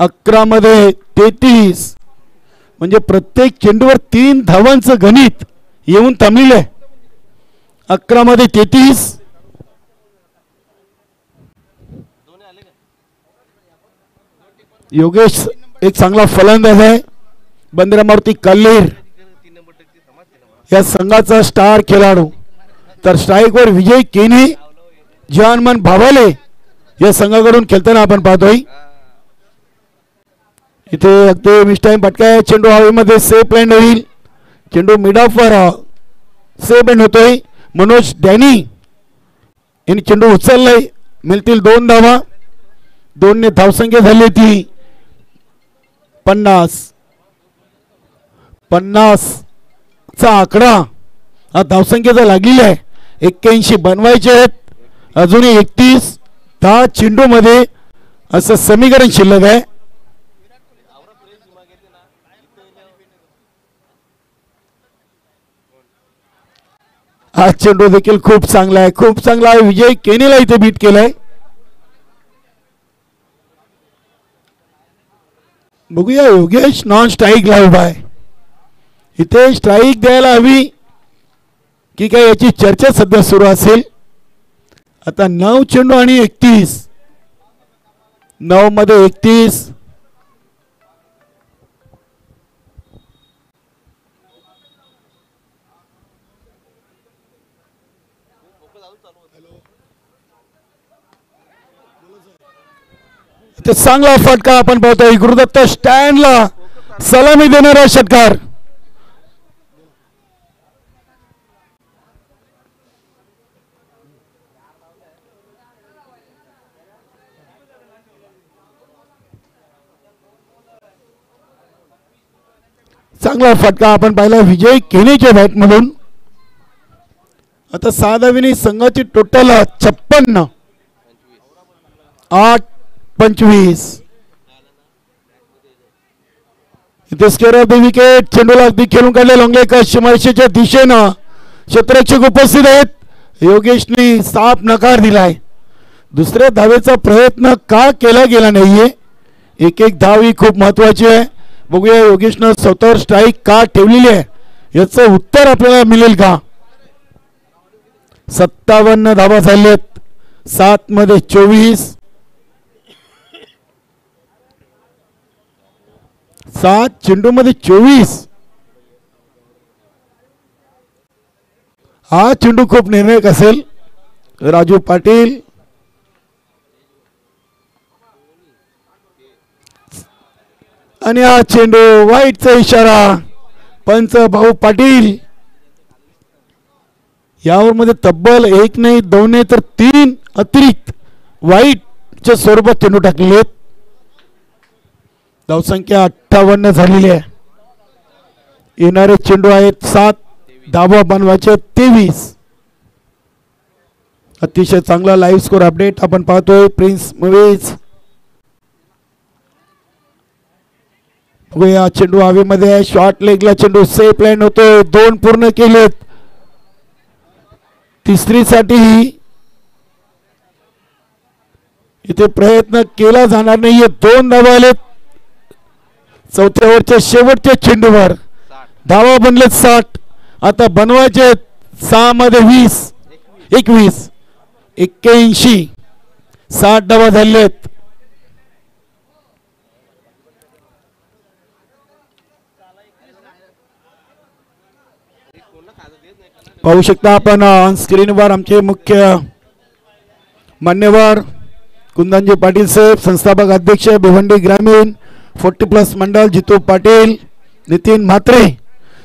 11 मध्ये 33 म्हणजे प्रत्येक चेंडूवर 3 धावांचं गणित येऊन थांबलेलं आहे. 11 मध्ये 33. योगेश एक चांगला फलंदाज आहे. बंदरामारुती काल्हेर या संघाचा स्टार खेळाडू. तर स्ट्राईकवर विजय केने जानमन भावाले या संघाकडून खेळताना आपण पाहतोय. इथे अगदी मिस टाइम पटकाय. चेंडू हवेमध्ये सेफ लँड होईल. चेंडू मिड ऑफवर सेफ लँड होतोय. मनोज डॅनी यांनी चेंडू उचललाय. मिळतील 2 धावा. 2 ने धावसंख्या झाली ती 50 चा आकडा हा धावसंख्येचा लागलेला आहे. 81 बनवायचे आहेत. अजूनही 31 10 चेंडू मध्ये असं समीकरण शिल्लक आहे. हा चेंडू देखील खूप चांगला आहे. खूप चांगला आहे. विजय केनेला इथे बीट केलाय. बघूया योगेश नॉन स्ट्राईक लाईव्ह आहे. इथे स्ट्राईक द्यायला हवी की काय याची चर्चा सध्या सुरू असेल. आता 9 चेंडू आणि 31. 9 मध्ये 31. इथे चांगला फटका आपण पाहतोय. गुरुदत्त स्टँडला सलामी देणारा षटकार. चांगला फटका आपण पाहिला विजय केनेच्या बॅटमधून. आता 6 धावांनी संघाची टोटल 56. 8-25. इथे स्क्वेअर ऑफ द विकेट. चेंडूला अगदी खेळून काढले. लॉंगलेकर सीमारेषेच्या दिशेनं क्षेत्ररक्षक उपस्थित आहेत. योगेशने साफ नकार दिलाय. दुसऱ्या धावेचा प्रयत्न का केला गेला नाहीये. एक धाव ही खूप महत्वाची आहे. बघूया योगेशनं स्वतःवर स्ट्राईक का ठेवलेली आहे याचं उत्तर आपल्याला मिळेल का. 57 धावा झाल्यात. 7 मध्ये 24. 7 चेंडू मध्ये 24. हा चेंडू खूप निर्णायक असेल. राजू पाटील आणि हा चेंडू वाईटचा इशारा. पंच भाऊ पाटील यावर मध्ये तब्बल 1 नाही 2 नाही तर 3 अतिरिक्त वाईटच्या स्वरूपात चेंडू टाकलेले आहेत. धावसंख्या 58 झालेली आहे. येणारे चेंडू आहेत 7, धावा बनवायचे 23. अतिशय चांगला लाईव्ह स्कोर अपडेट आपण पाहतोय. प्रिन्स मूवीज या चेंडू हवेमध्ये आहे. शॉर्ट लेगला चेंडू सेफ लाईन होतोय. 2 पूर्ण केलेत. तिसरीसाठी इथे प्रयत्न केला जाणार नाहीये. 2 धावा आलेत. चौथ्या ओव्हरच्या शेवटच्या चेंडूवर धावा बनलेत 60. आता बनवायचे 6 मध्ये 20, 21, 81, 60 धावा झालेत. पाहू शकता आपण ऑन स्क्रीनवर आमचे मुख्य मान्यवर कुंदनजी पाटील साहेब, संस्थापक अध्यक्ष भिवंडी ग्रामीण 40+ मंडळ, जितू पाटील, नितीन म्हात्रे,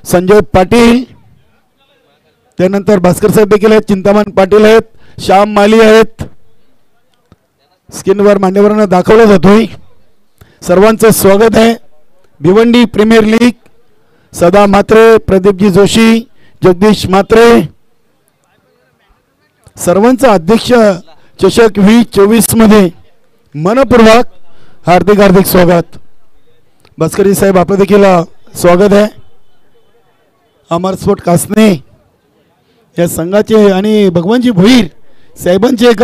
संजय पाटील, त्यानंतर भास्कर साहेब देखील आहेत, चिंतामण पाटील आहेत, श्याम माली आहेत. स्क्रीनवर मान्यवरांना दाखवला जातोय. सर्वांचं स्वागत आहे. भिवंडी प्रीमियर लीग, सदा म्हात्रे, प्रदीपजी जोशी, जगदीश म्हात्रे, सर्वांचा अध्यक्ष चषक 2024 मध्ये मनपूर्वक हार्दिक हार्दिक स्वागत. भास्करजी साहेब आपलं देखील स्वागत आहे. अमर स्पोर्ट कासने या संघाचे आणि भगवानजी भोईर साहेबांचे एक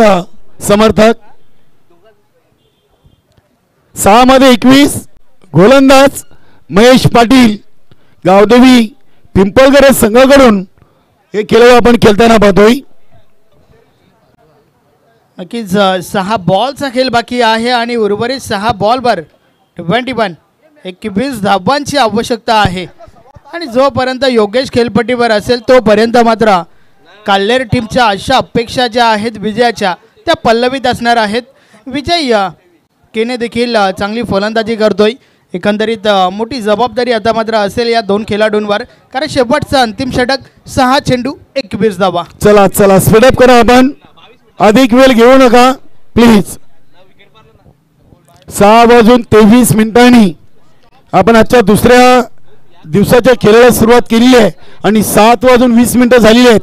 समर्थक. 6 मध्ये 21 गोलंदाज महेश पाटील, गावदेवी पिंपळगर या संघाकडून हे खेळ आपण खेळताना पाहतोय. नक्कीच 6 बॉलचा खेळ बाकी आहे आणि उर्वरित 6 बॉलवर 21 धावांची आवश्यकता आहे. आणि जोपर्यंत योगेश खेळपट्टीवर असेल तोपर्यंत मात्र काल्हेर टीमच्या अशा अपेक्षा ज्या आहेत विजयाच्या त्या पल्लवीत असणार आहेत. विजय केने देखील चांगली फलंदाजी करतोय. एकंदरीत मोठी जबाबदारी आता मात्र असेल या 2 खेळाडूंवर, कारण शेवटचं अंतिम षटक 6 चेंडू 21 धावा. चला चला स्पीडअप करा. आपण अधिक वेळ घेऊ नका प्लीज. 6:23 आपण आजच्या दुसऱ्या दिवसाच्या खेळाला सुरुवात केलेली आहे आणि 7:20 झालेली आहेत.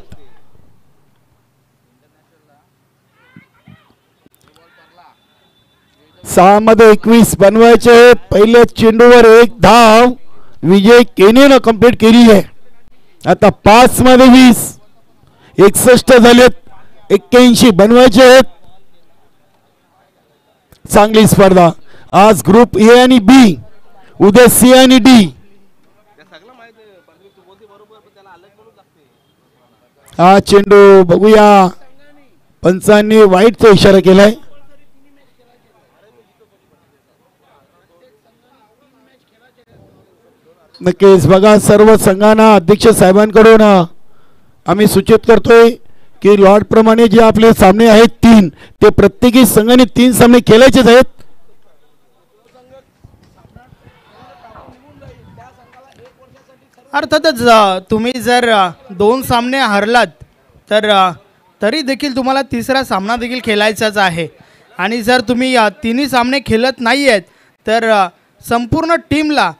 सहा मध्ये 21 बनवायचे. पहिल्या चेंडूवर 1 धाव विजय केनेनं कंप्लीट केली आहे. आता 5 मध्ये 20, 61 झालेत. 81 बनवायचे आहेत. चांगली स्पर्धा आज ग्रुप ए आणि बी, उद्या सी आणि डी. हा चेंडू बघूया, पंचांनी वाईटचा इशारा केलाय. नक्कीच बघा, सर्व संघांना अध्यक्ष साहेबांकडून आम्ही सूचित करतोय की लॉर्ड प्रमाणे जे आपले सामने आहेत 3, ते प्रत्येकी संघाने 3 सामने खेळायचेच आहेत. अर्थातच तुम्ही जर 2 सामने हरलात तर तरी देखील तुम्हाला तिसरा सामना देखील खेळायचाच आहे. आणि जर तुम्ही 3 सामने खेळत नाही आहेत तर संपूर्ण टीमला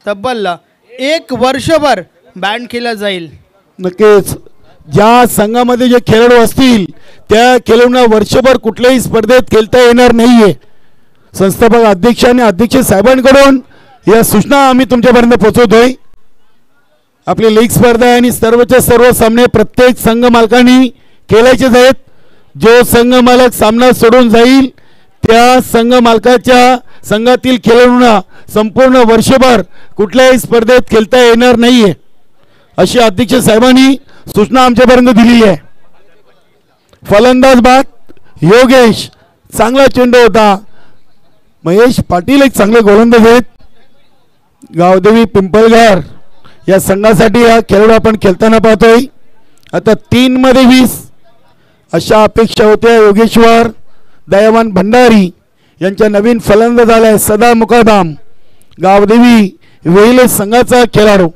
तब्बल 1 वर्षभर बॅन केलं जाईल. नक्कीच ज्या संघामध्ये जे खेळाडू असतील त्या खेळाडूंना वर्षभर कुठल्याही स्पर्धेत खेळता येणार नाहीये. संस्थापक अध्यक्ष आणि अध्यक्ष साहेबांकडून या सूचना आम्ही तुमच्यापर्यंत पोहोचवतोय. आपली लीग स्पर्धा आहे आणि सर्वच्या सर्व सामने प्रत्येक संघ मालकांनी खेळायचेच आहेत. जो संघ मालक सामना सोडून जाईल त्या संघ मालकाच्या संघातील खेळाडूंना संपूर्ण वर्षभर कुठल्याही स्पर्धेत खेळता येणार नाहीये, अशी अध्यक्ष साहेबांनी सूचना आमच्यापर्यंत दिलेली आहे. फलंदाज बाद योगेश, चांगला चेंडू होता. महेश पाटील एक चांगले गोलंदाज आहेत. गावदेवी पिंपळघर या संघासाठी हा खेळाडू आपण खेळताना पाहतोय. आता 3 मध्ये 20 अशा अपेक्षा होत्या. योगेश्वर दयावान भंडारी यांच्या नवीन फलंदाज आलाय सदा मुकादम, गावदेवी वेले संघाचा खेळाडू.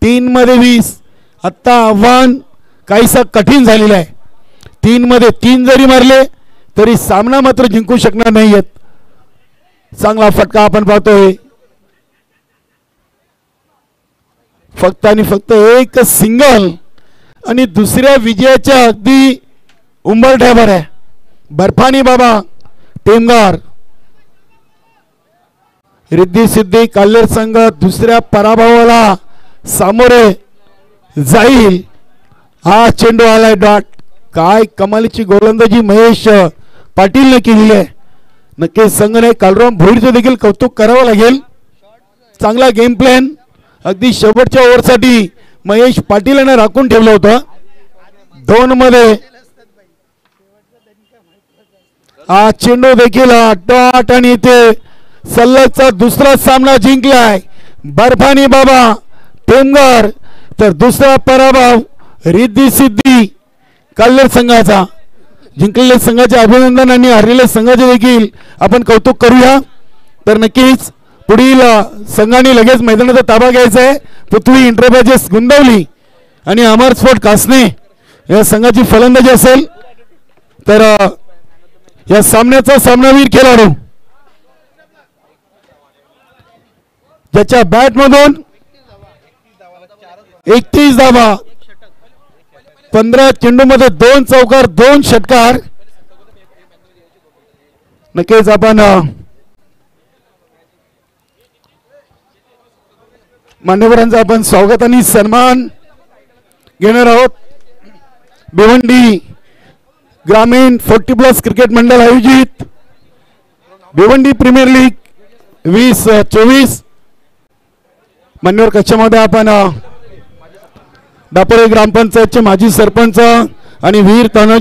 3 मध्ये 20 आत्ता आव्हान काहीसा कठीण झालेला आहे. 3 मध्ये 3 जरी मारले तरी सामना मात्र जिंकू शकणार नाहीयेत. चांगला फटका आपण पाहतोय. फक्त आणि फक्त एक सिंगल आणि दुसऱ्या विजयाच्या अगदी उंबरठ्यावर आहे. बर्फानी बाबा टेमगार रिद्धी सिद्धी काल्हेर संघ दुसऱ्या पराभवाला सामोरे जाईल. हा चेंडू आलाय डॉट. काय कमालीची गोलंदाजी महेश पाटीलने केलेली आहे. नक्कीच संघाने कालराम भोईरचं देखील कौतुक करावं लागेल. चांगला गेम प्लॅन अगदी शेवटच्या ओव्हरसाठी महेश पाटील याने राखून ठेवलं होतं. 2 मध्ये हा चेंडू देखील डॉट आणि इथे सलगचा दुसरा सामना जिंकलाय बर्फानी बाबा टेमगार. तर दुसरा पराभव रिद्धी सिद्धी काल्हेर संघाचा. जिंकलेल्या संघाचे अभिनंदन आणि हरलेल्या संघाचे देखील आपण कौतुक करूया. तर नक्कीच पुढील संघाने लगेच मैदानाचा ताबा घ्यायचा आहे. पृथ्वी एंटरप्राइजेस गुंदवली आणि अमर स्पोर्ट कासने या संघाची फलंदाजी असेल. तर या सामन्याचा सामनावीर खेळाडू ज्याच्या बॅटमधून 31 धावा 15 चेंडूमध्ये 2 चौकार 2 षटकार. नक्कीच आपण मान्यवरांचा आपण स्वागत आणि सन्मान घेणार आहोत. भिवंडी ग्रामीण 40+ क्रिकेट मंडळ आयोजित भिवंडी प्रीमियर लीग 2024 मान्यवर कक्षामध्ये आपण दापोली ग्रामपंचायतचे माजी सरपंच आणि वीर तानाजी